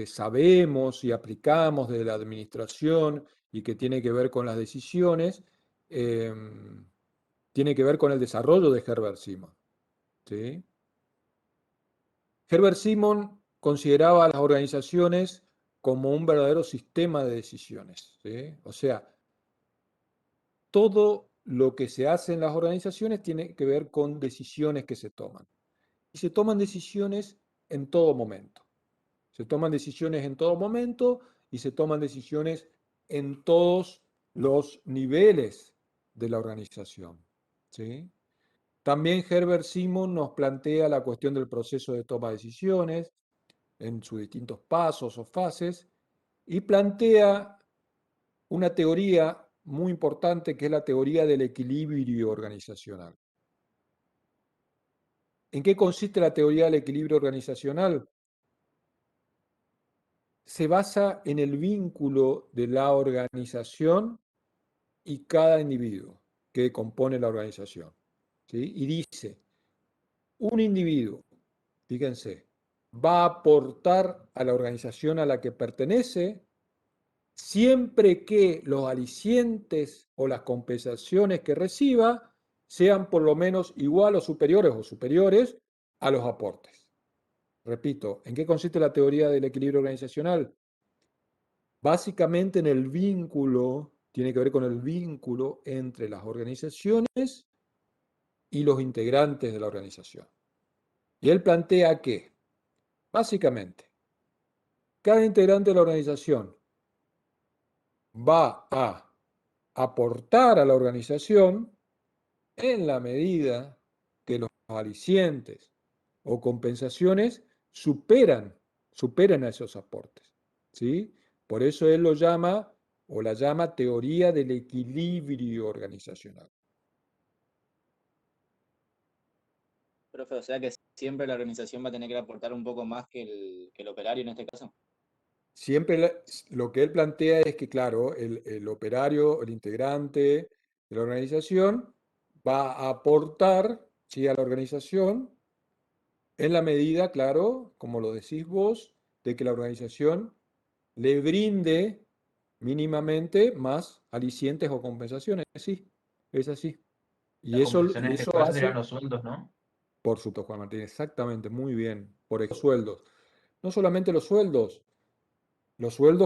sabemos y aplicamos de la administración y que tiene que ver con las decisiones, tiene que ver con el desarrollo de Herbert Simon, ¿sí? Herbert Simon consideraba a las organizaciones como un verdadero sistema de decisiones, ¿sí? O sea, todo lo que se hace en las organizaciones tiene que ver con decisiones que se toman. Y se toman decisiones en todo momento. Se toman decisiones en todo momento y se toman decisiones en todos los niveles de la organización, ¿sí? También Herbert Simon nos plantea la cuestión del proceso de toma de decisiones en sus distintos pasos o fases y plantea una teoría muy importante que es la teoría del equilibrio organizacional. ¿En qué consiste la teoría del equilibrio organizacional? Se basa en el vínculo de la organización y cada individuo que compone la organización, ¿sí? Y dice, un individuo, fíjense, va a aportar a la organización a la que pertenece siempre que los alicientes o las compensaciones que reciba sean por lo menos igual o superiores a los aportes. Repito, ¿en qué consiste la teoría del equilibrio organizacional? Básicamente en el vínculo, tiene que ver con el vínculo entre las organizaciones y los integrantes de la organización. Y él plantea que, básicamente, cada integrante de la organización va a aportar a la organización en la medida que los alicientes o compensaciones superan a esos aportes, ¿sí? Por eso él lo llama o la llama teoría del equilibrio organizacional. Profe, o sea que siempre la organización va a tener que aportar un poco más que el operario en este caso. Siempre lo que él plantea es que, claro, el operario, el integrante de la organización va a aportar, ¿sí?, a la organización en la medida, claro, como lo decís vos, de que la organización le brinde mínimamente más alicientes o compensaciones. Sí, es así. Las Y compensaciones en este caso serían hace, los sueldos, ¿no? por supuesto, Juan Martín, exactamente, muy bien, por los sueldos. No solamente los sueldos,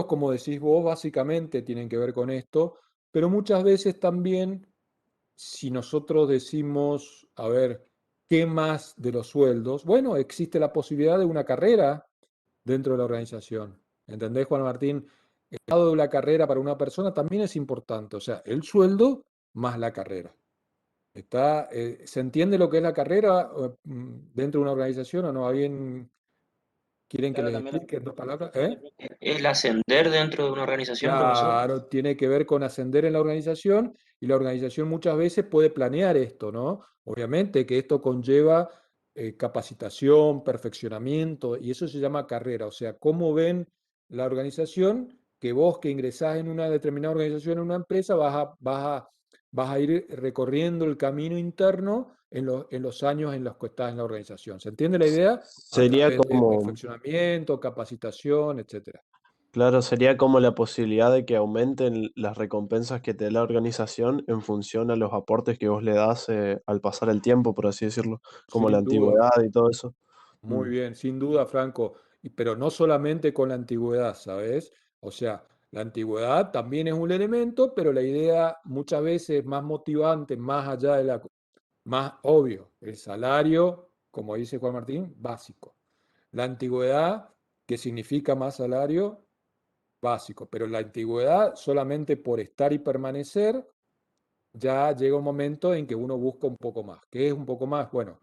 como decís vos, básicamente tienen que ver con esto, pero muchas veces también, si nosotros decimos, a ver, ¿qué más de los sueldos? Bueno, existe la posibilidad de una carrera dentro de la organización. ¿Entendés, Juan Martín? El lado de la carrera para una persona también es importante, o sea, el sueldo más la carrera. ¿Se entiende lo que es la carrera dentro de una organización o no? ¿Alguien quieren que Claro, les también explique en dos palabras? ¿Es el ascender dentro de una organización, profesor? Claro, tiene que ver con ascender en la organización y la organización muchas veces puede planear esto, ¿no? Obviamente que esto conlleva capacitación, perfeccionamiento y eso se llama carrera, o sea, cómo ven la organización que vos que ingresás en una determinada organización, en una empresa, vas a ir recorriendo el camino interno en los años en los que estás en la organización. ¿Se entiende la idea? A Sería través de como, perfeccionamiento, capacitación, etcétera. claro, sería como la posibilidad de que aumenten las recompensas que te da la organización en función a los aportes que vos le das al pasar el tiempo, por así decirlo, como la Sin duda. antigüedad y todo eso. Muy Mm. bien, sin duda, Franco, pero no solamente con la antigüedad, ¿sabes? O sea, la antigüedad también es un elemento, pero la idea muchas veces más motivante, más allá de más obvio, el salario, como dice Juan Martín, básico. La antigüedad, que significa más salario, básico, pero la antigüedad solamente por estar y permanecer, ya llega un momento en que uno busca un poco más. ¿Qué es un poco más? Bueno,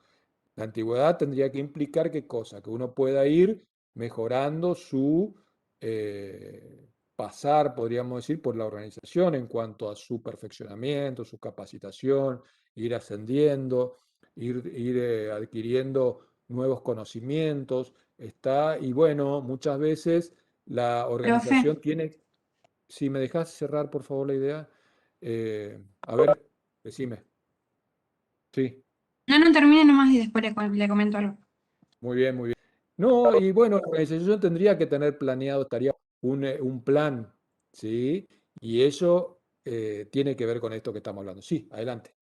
la antigüedad tendría que implicar qué cosa, que uno pueda ir mejorando su, eh, pasar, podríamos decir, por la organización en cuanto a su perfeccionamiento, su capacitación, ir ascendiendo, ir adquiriendo nuevos conocimientos. Y bueno, muchas veces la Profe, organización tiene, si me dejas cerrar por favor la idea, a ver, decime. Sí, no termine nomás y después le comento algo. muy bien, muy bien. No, y bueno, la organización tendría que tener planeado, estaría un plan, ¿sí? Y eso tiene que ver con esto que estamos hablando. Sí, adelante.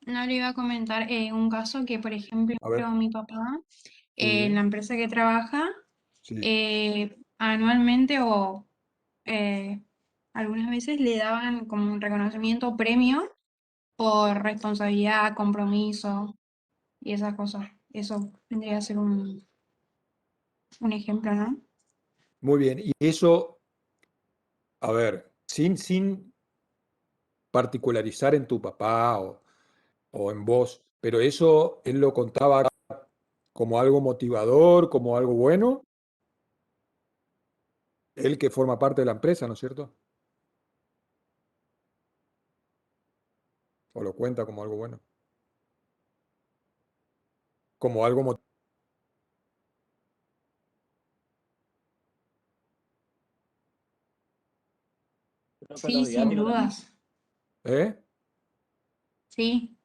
No le iba a comentar un caso que, por ejemplo, A ver, mi papá, en la sí, empresa que trabaja, sí. anualmente o eh, algunas veces le daban como un reconocimiento, premio por responsabilidad, compromiso y esas cosas. Eso tendría que ser un ejemplo, ¿no? Muy bien. Y eso, a ver, sin particularizar en tu papá o en vos, pero eso él lo contaba como algo motivador, como algo bueno, él que forma parte de la empresa, ¿no es cierto? O lo cuenta como algo bueno, como algo motivador. Profe, Sí, los sin didácticos también. dudas. ¿Eh? Sí,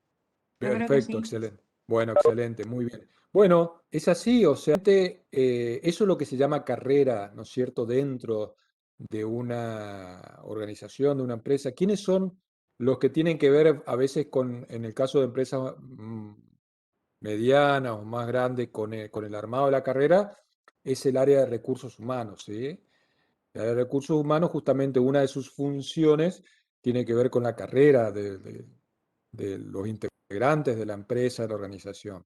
yo creo que Perfecto, sí. excelente. Bueno, excelente, muy bien. Bueno, es así, o sea, eso es lo que se llama carrera, ¿no es cierto?, dentro de una organización, de una empresa. ¿Quiénes son los que tienen que ver a veces en el caso de empresas medianas o más grandes, con el armado de la carrera? Es el área de recursos humanos, ¿sí? El área de recursos humanos, justamente una de sus funciones tiene que ver con la carrera de los integrantes de la empresa, de la organización.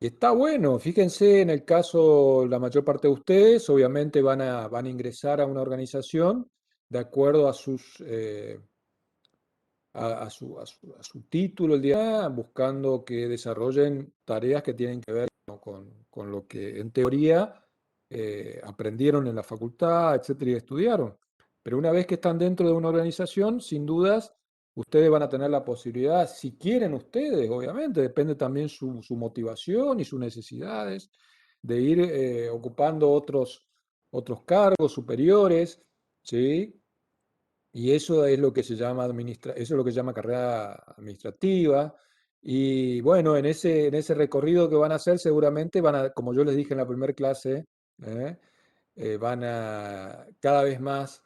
Y está bueno, fíjense en el caso, la mayor parte de ustedes obviamente van a ingresar a una organización de acuerdo a su título el día, buscando que desarrollen tareas que tienen que ver, ¿no?, con lo que en teoría aprendieron en la facultad, etcétera, y estudiaron. Pero una vez que están dentro de una organización, sin dudas, ustedes van a tener la posibilidad, si quieren ustedes, obviamente, depende también su motivación y sus necesidades, de ir ocupando otros cargos superiores, ¿sí? Y eso es lo que se llama eso es lo que se llama carrera administrativa. Y bueno, en ese recorrido que van a hacer, seguramente como yo les dije en la primera clase, ¿eh? Cada vez más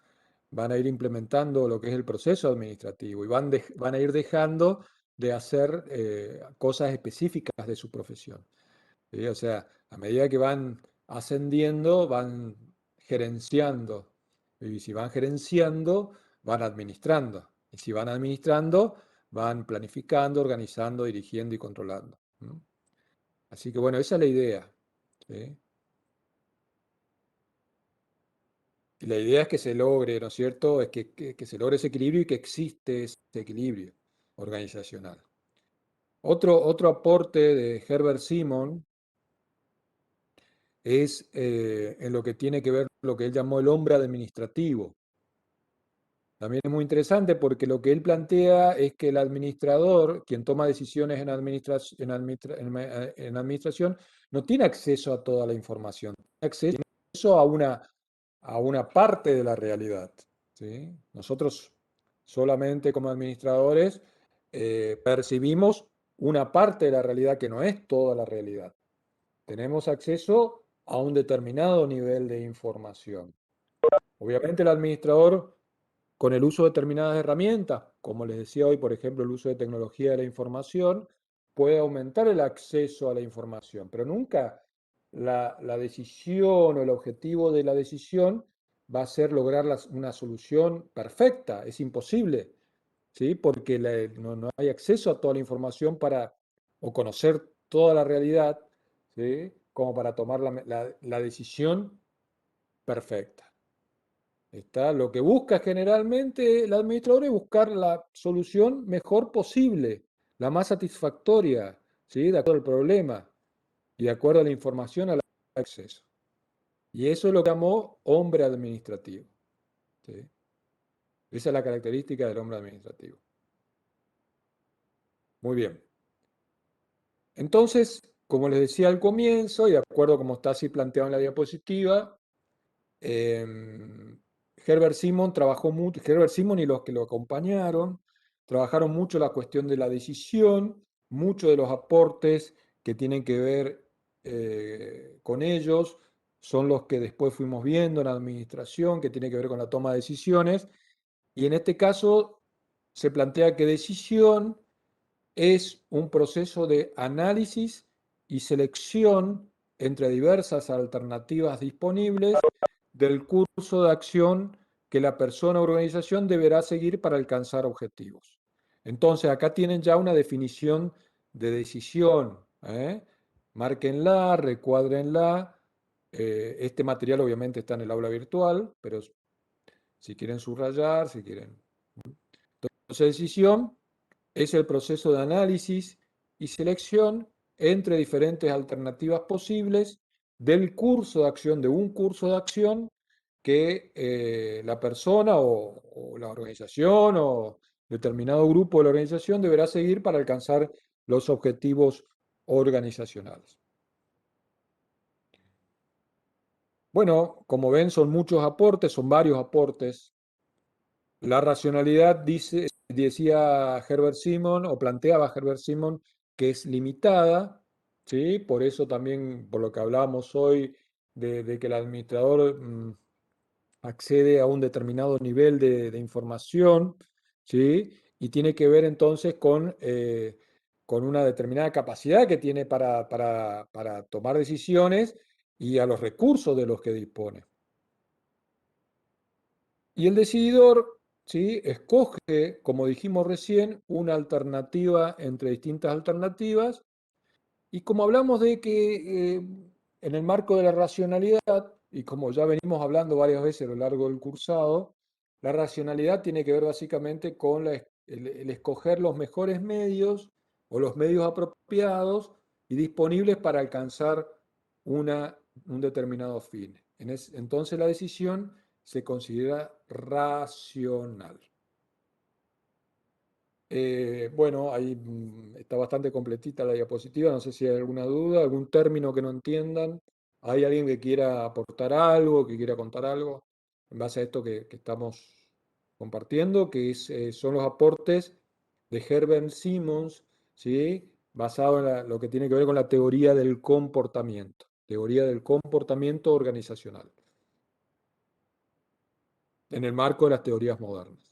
van a ir implementando lo que es el proceso administrativo y van a ir dejando de hacer cosas específicas de su profesión. ¿Sí? O sea, a medida que van ascendiendo, van gerenciando. Y si van gerenciando, van administrando. Y si van administrando, van planificando, organizando, dirigiendo y controlando. ¿No? Así que bueno, esa es la idea. ¿Sí? Y la idea es que se logre, ¿no es cierto? Es que se logre ese equilibrio y que existe ese equilibrio organizacional. Otro aporte de Herbert Simon es en lo que tiene que ver lo que él llamó el hombre administrativo. También es muy interesante porque lo que él plantea es que el administrador, quien toma decisiones en administración, no tiene acceso a toda la información, tiene acceso a una parte de la realidad. ¿Sí? Nosotros solamente como administradores percibimos una parte de la realidad que no es toda la realidad. Tenemos acceso a un determinado nivel de información. Obviamente el administrador, con el uso de determinadas herramientas, como les decía hoy, por ejemplo, el uso de tecnología de la información, puede aumentar el acceso a la información, pero nunca la decisión o el objetivo de la decisión va a ser lograr una solución perfecta. Es imposible, ¿sí? Porque no hay acceso a toda la información o conocer toda la realidad, ¿sí?, como para tomar la decisión perfecta. Lo que busca generalmente el administrador es buscar la solución mejor posible, la más satisfactoria, ¿sí?, de acuerdo al problema y de acuerdo a la información al acceso. Y eso es lo que llamó hombre administrativo. ¿Sí? Esa es la característica del hombre administrativo. Muy bien. Entonces, como les decía al comienzo, y de acuerdo como está así planteado en la diapositiva, Herbert Simon trabajó mucho, Herbert Simon y los que lo acompañaron, trabajaron mucho la cuestión de la decisión, muchos de los aportes que tienen que ver con ellos son los que después fuimos viendo en la administración, que tiene que ver con la toma de decisiones, y en este caso se plantea que decisión es un proceso de análisis y selección entre diversas alternativas disponibles del curso de acción que la persona o organización deberá seguir para alcanzar objetivos. Entonces, acá tienen ya una definición de decisión. Márquenla, recuádrenla. Este material obviamente está en el aula virtual, pero si quieren subrayar, si quieren. Entonces, decisión es el proceso de análisis y selección entre diferentes alternativas posibles del curso de acción, de un curso de acción que la persona o la organización o determinado grupo de la organización deberá seguir para alcanzar los objetivos organizacionales. Bueno, como ven, son muchos aportes, son varios aportes. La racionalidad, decía Herbert Simon, o planteaba Herbert Simon, que es limitada, ¿sí? Por eso también, por lo que hablábamos hoy, de que el administrador accede a un determinado nivel de información, ¿sí? Y tiene que ver entonces con una determinada capacidad que tiene para tomar decisiones y a los recursos de los que dispone. Y el decididor, ¿sí? Escoge, como dijimos recién, una alternativa entre distintas alternativas. Y como hablamos de que en el marco de la racionalidad, y como ya venimos hablando varias veces a lo largo del cursado, la racionalidad tiene que ver básicamente con el escoger los mejores medios o los medios apropiados y disponibles para alcanzar un determinado fin. Entonces la decisión se considera racional. Bueno, ahí está bastante completita la diapositiva, no sé si hay alguna duda, algún término que no entiendan. ¿Hay alguien que quiera aportar algo, que quiera contar algo en base a esto que estamos compartiendo, son los aportes de Herbert Simons, ¿sí? Basado en lo que tiene que ver con la teoría del comportamiento organizacional, en el marco de las teorías modernas.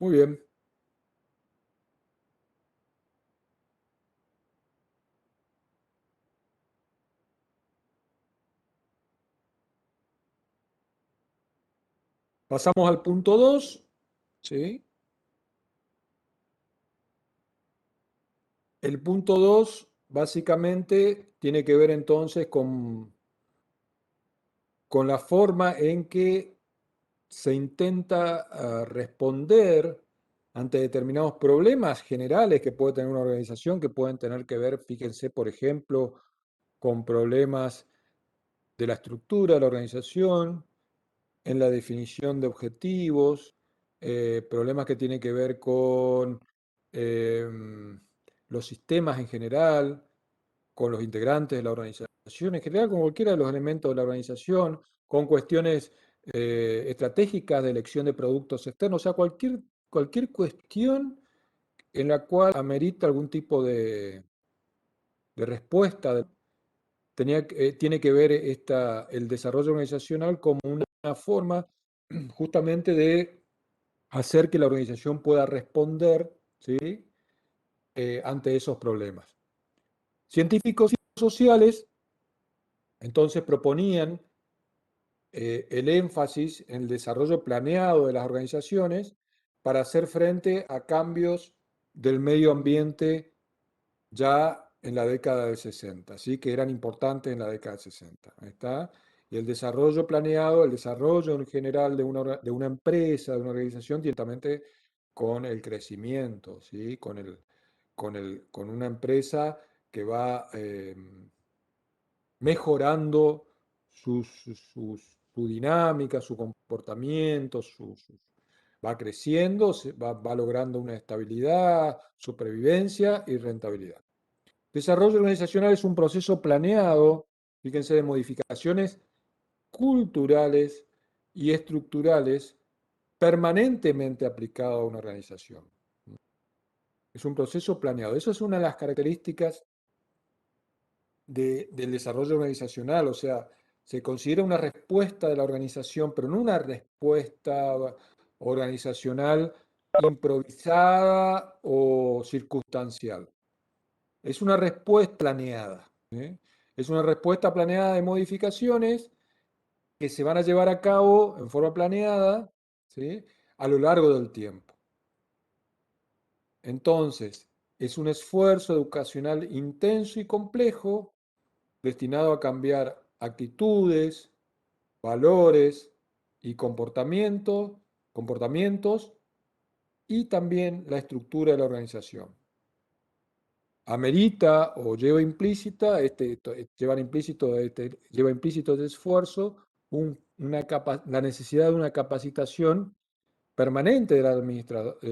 Muy bien. Pasamos al punto 2, ¿sí? El punto 2 básicamente tiene que ver entonces con la forma en que se intenta responder ante determinados problemas generales que puede tener una organización, que pueden tener que ver, fíjense, por ejemplo, con problemas de la estructura de la organización, en la definición de objetivos, problemas que tienen que ver con los sistemas en general, con los integrantes de la organización, en general con cualquiera de los elementos de la organización, con cuestiones estratégicas de elección de productos externos, o sea, cualquier cuestión en la cual amerita algún tipo de respuesta. Tiene que ver el desarrollo organizacional como una forma justamente de hacer que la organización pueda responder, ¿sí? Ante esos problemas. Científicos y sociales entonces proponían el énfasis en el desarrollo planeado de las organizaciones para hacer frente a cambios del medio ambiente ya en la década del 60, ¿sí? Que eran importantes en la década del 60. Ahí está. Y el desarrollo planeado, el desarrollo en general de una empresa, de una organización, directamente con el crecimiento, ¿sí? Con una empresa que va mejorando su dinámica, su comportamiento, va creciendo, va logrando una estabilidad, supervivencia y rentabilidad. Desarrollo organizacional es un proceso planeado, fíjense, de modificaciones culturales y estructurales permanentemente aplicado a una organización. Es un proceso planeado. Eso es una de las características del desarrollo organizacional, o sea, se considera una respuesta de la organización, pero no una respuesta organizacional improvisada o circunstancial. Es una respuesta planeada. ¿Eh? Es una respuesta planeada de modificaciones que se van a llevar a cabo en forma planeada, ¿sí? A lo largo del tiempo. Entonces, es un esfuerzo educacional intenso y complejo destinado a cambiar actitudes, valores y comportamientos y también la estructura de la organización. Amerita o lleva implícito este esfuerzo la necesidad de una capacitación permanente del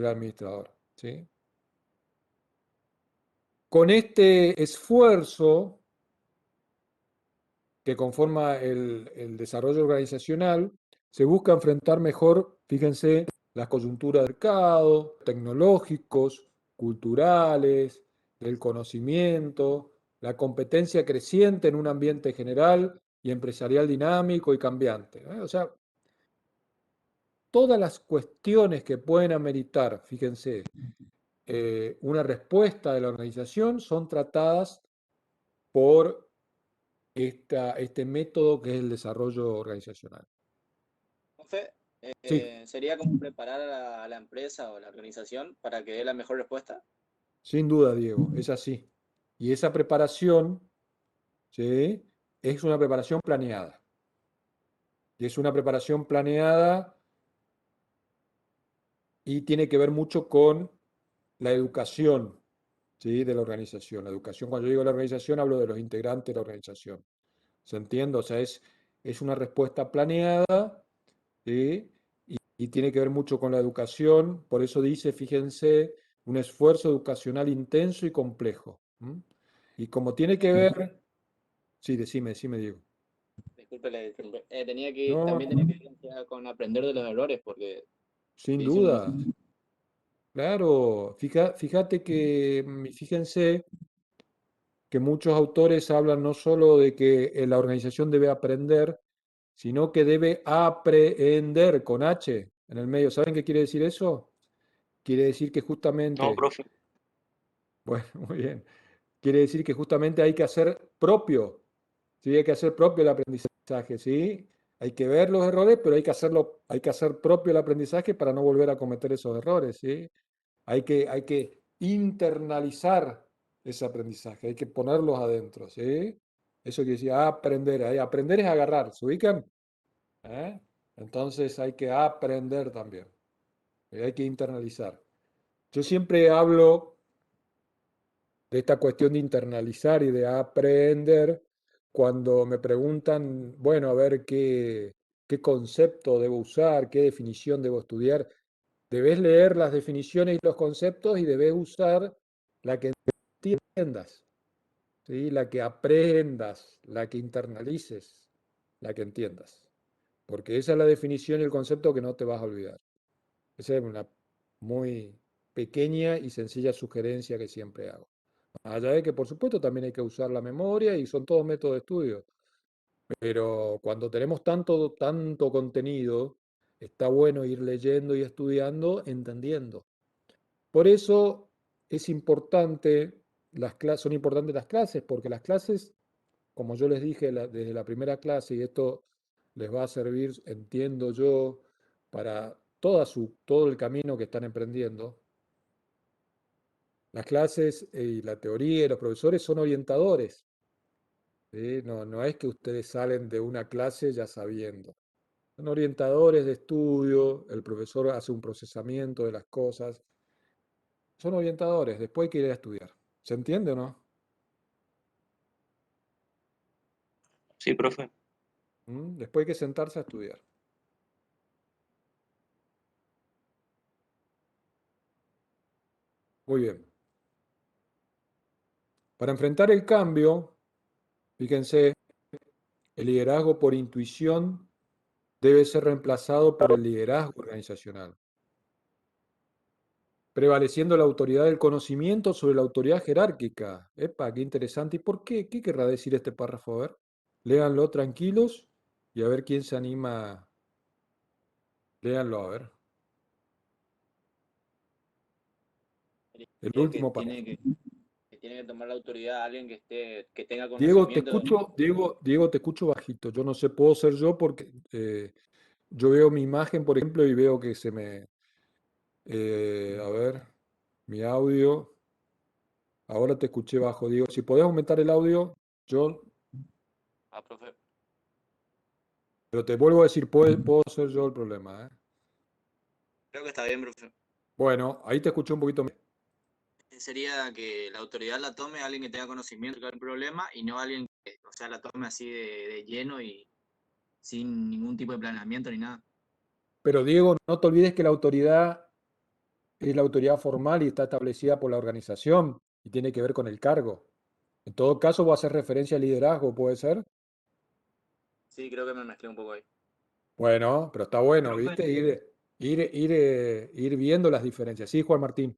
administrador. ¿Sí? Con este esfuerzo que conforma el desarrollo organizacional, se busca enfrentar mejor, fíjense, las coyunturas del mercado, tecnológicos, culturales, del conocimiento, la competencia creciente en un ambiente general y empresarial dinámico y cambiante. O sea, todas las cuestiones que pueden ameritar, fíjense, una respuesta de la organización son tratadas por este método que es el desarrollo organizacional. Profe, Sí, ¿sería como preparar a la empresa o la organización para que dé la mejor respuesta? sin duda, Diego, es así. Y esa preparación, ¿sí? Es una preparación planeada. Y es una preparación planeada y tiene que ver mucho con la educación, ¿sí? De la organización. La educación, cuando yo digo la organización, hablo de los integrantes de la organización. ¿Se entiende? O sea, es una respuesta planeada, ¿sí? Y tiene que ver mucho con la educación. Por eso dice, fíjense, un esfuerzo educacional intenso y complejo. ¿M? Y como tiene que ver, sí, decime, Diego. Disculpe, No, también tenía que ver con aprender de los errores, porque sin si uno duda, claro. Fíjate que, fíjense que muchos autores hablan no solo de que la organización debe aprender, sino que debe aprehender con H en el medio. ¿Saben qué quiere decir eso? Quiere decir que No, justamente, profe. bueno, muy bien, quiere decir que justamente hay que hacer propio, ¿sí? Hay que hacer propio el aprendizaje, ¿sí? Hay que ver los errores, pero hay que hacer propio el aprendizaje para no volver a cometer esos errores, ¿sí? Hay que internalizar ese aprendizaje, hay que ponerlos adentro, ¿sí? Eso quiere decir aprender, aprender es agarrar, ¿se ubican? ¿Eh? Entonces hay que aprender también, hay que internalizar. Yo siempre hablo de esta cuestión de internalizar y de aprender cuando me preguntan, bueno, a ver qué concepto debo usar, qué definición debo estudiar. Debes leer las definiciones y los conceptos y debes usar la que entiendas, ¿sí? La que aprendas, la que internalices, la que entiendas. Porque esa es la definición y el concepto que no te vas a olvidar. Esa es una muy pequeña y sencilla sugerencia que siempre hago. Allá de que, por supuesto, también hay que usar la memoria y son todos métodos de estudio. Pero cuando tenemos tanto contenido, está bueno ir leyendo y estudiando, entendiendo. Por eso es importante, son importantes las clases, porque las clases, como yo les dije desde la primera clase, y esto les va a servir, entiendo yo, para todo el camino que están emprendiendo. Las clases y la teoría y los profesores son orientadores, ¿sí? No es que ustedes salen de una clase ya sabiendo. Son orientadores de estudio, el profesor hace un procesamiento de las cosas. Son orientadores, después hay que ir a estudiar. ¿Se entiende o no? Sí, profe. Después hay que sentarse a estudiar. Muy bien. Para enfrentar el cambio, fíjense, el liderazgo por intuición debe ser reemplazado por el liderazgo organizacional, prevaleciendo la autoridad del conocimiento sobre la autoridad jerárquica. Epa, qué interesante. ¿Y por qué? ¿Qué querrá decir este párrafo? A ver, léanlo tranquilos y a ver quién se anima. Léanlo, a ver. El Sería último párrafo. que tiene que tomar la autoridad alguien que tenga Diego, te conocimiento. escucho, Diego, te escucho bajito. Yo no sé, puedo ser yo porque yo veo mi imagen, por ejemplo, y veo que se me... a ver, mi audio. Ahora te escuché bajo, Diego. Si podés aumentar el audio, yo... Ah, profe. Pero te vuelvo a decir, puedo ser yo el problema, ¿eh? Creo que está bien, profe. Bueno, ahí te escuché un poquito más. Sería que la autoridad la tome alguien que tenga conocimiento del problema y no alguien que, o sea, la tome así de lleno y sin ningún tipo de planeamiento ni nada. Pero Diego, no te olvides que la autoridad es la autoridad formal y está establecida por la organización y tiene que ver con el cargo. En todo caso, voy a hacer referencia al liderazgo, ¿puede ser? Sí, creo que me mezclé un poco ahí. Bueno, pero está bueno, Profe, ¿viste? Ir viendo las diferencias. Sí, Juan Martín.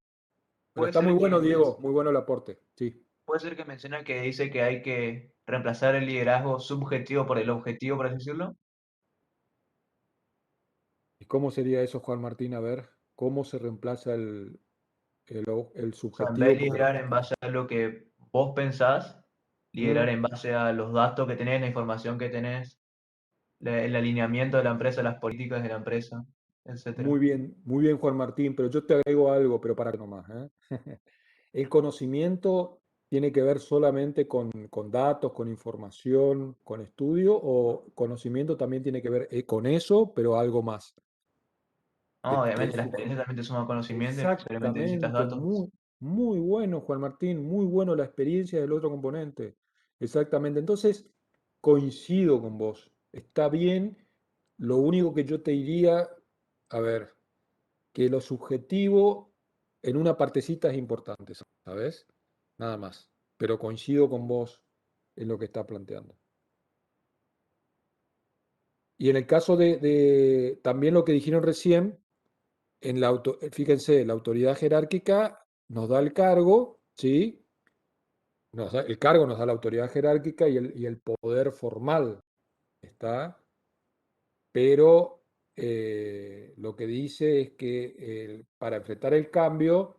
Pero puede está muy ser bueno, que, Diego, muy bueno el aporte. Sí. puede ser que menciona que dice que hay que reemplazar el liderazgo subjetivo por el objetivo, por así decirlo. ¿Y cómo sería eso, Juan Martín? A ver, ¿cómo se reemplaza el O sea, en vez de subjetivo por el liderar en objetivo? base a lo que vos pensás, Mm, liderar en base a los datos que tenés, la información que tenés, el alineamiento de la empresa, las políticas de la empresa, etcétera. muy bien, Juan Martín, pero yo te agrego algo, pero para que no más, ¿eh? El conocimiento tiene que ver solamente con datos, con información, con estudio, o conocimiento también tiene que ver con eso, pero algo más. No, Que el obviamente la sujeto. experiencia también te suma conocimiento y no necesariamente necesitas Exactamente, datos. muy bueno, Juan Martín, muy bueno la experiencia del otro componente. Exactamente. Entonces, coincido con vos. Está bien. Lo único que yo te diría, a ver, que lo subjetivo en una partecita es importante, ¿sabes? Nada más. Pero coincido con vos en lo que está planteando. Y en el caso de también lo que dijeron recién, fíjense, la autoridad jerárquica nos da el cargo, ¿sí? El cargo nos da la autoridad jerárquica y el poder formal, ¿está? Pero lo que dice es que para enfrentar el cambio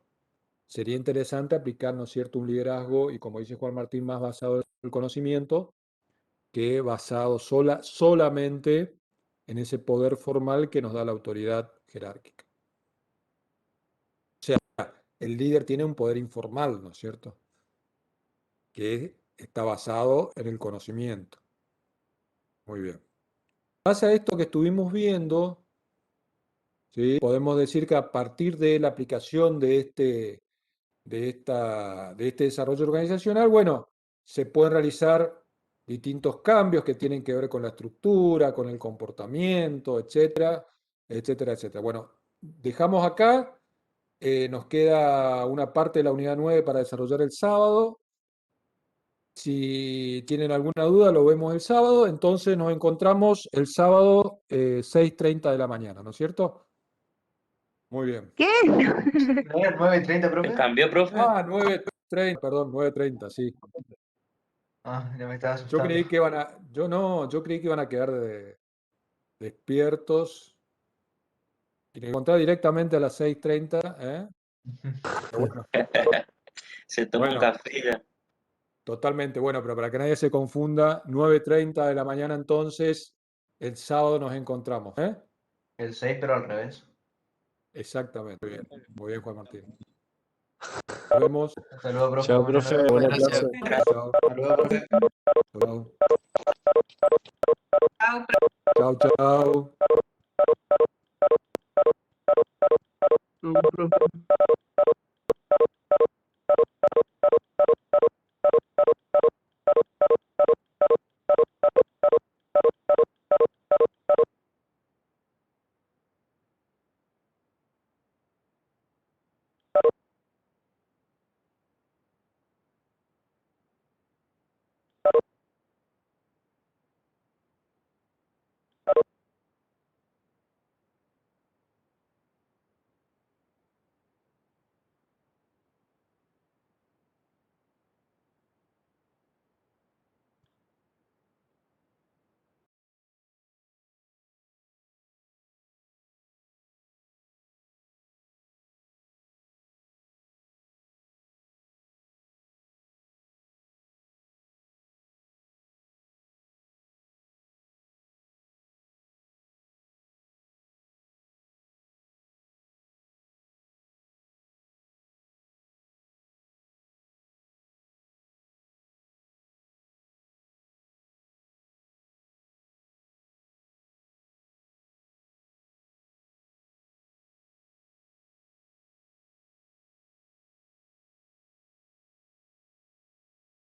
sería interesante aplicar, ¿no es cierto?, un liderazgo, y como dice Juan Martín, más basado en el conocimiento que basado solamente en ese poder formal que nos da la autoridad jerárquica. El líder tiene un poder informal, ¿no es cierto?, que está basado en el conocimiento. Muy bien. Pasa esto que estuvimos viendo, ¿sí? Podemos decir que a partir de la aplicación de este desarrollo organizacional, bueno, se pueden realizar distintos cambios que tienen que ver con la estructura, con el comportamiento, etcétera, etcétera, etcétera. Bueno, dejamos acá, nos queda una parte de la unidad 9 para desarrollar el sábado. Si tienen alguna duda, lo vemos el sábado. Entonces nos encontramos el sábado 6:30 de la mañana, ¿no es cierto? Muy bien. ¿Qué? ¿No era 9:30, ¿Se profe? cambió, profe? 9:30, perdón, 9:30, sí. Ah, ya me estaba Yo asustando. creí que iban a, yo no, yo creí que iban a quedar despiertos y me encontré directamente a las 6:30, ¿eh? Pero bueno, Se toma un bueno, café ya. totalmente bueno, pero para que nadie se confunda, 9:30 de la mañana entonces, El sábado nos encontramos, ¿eh? El 6, pero al revés. Exactamente. Muy bien, Juan Martín. Nos vemos. Hasta luego, profe. Chao, Buenas profe, noches. buena Gracias. clase. Chao. Hasta luego, profe. Chao. Chao, chao.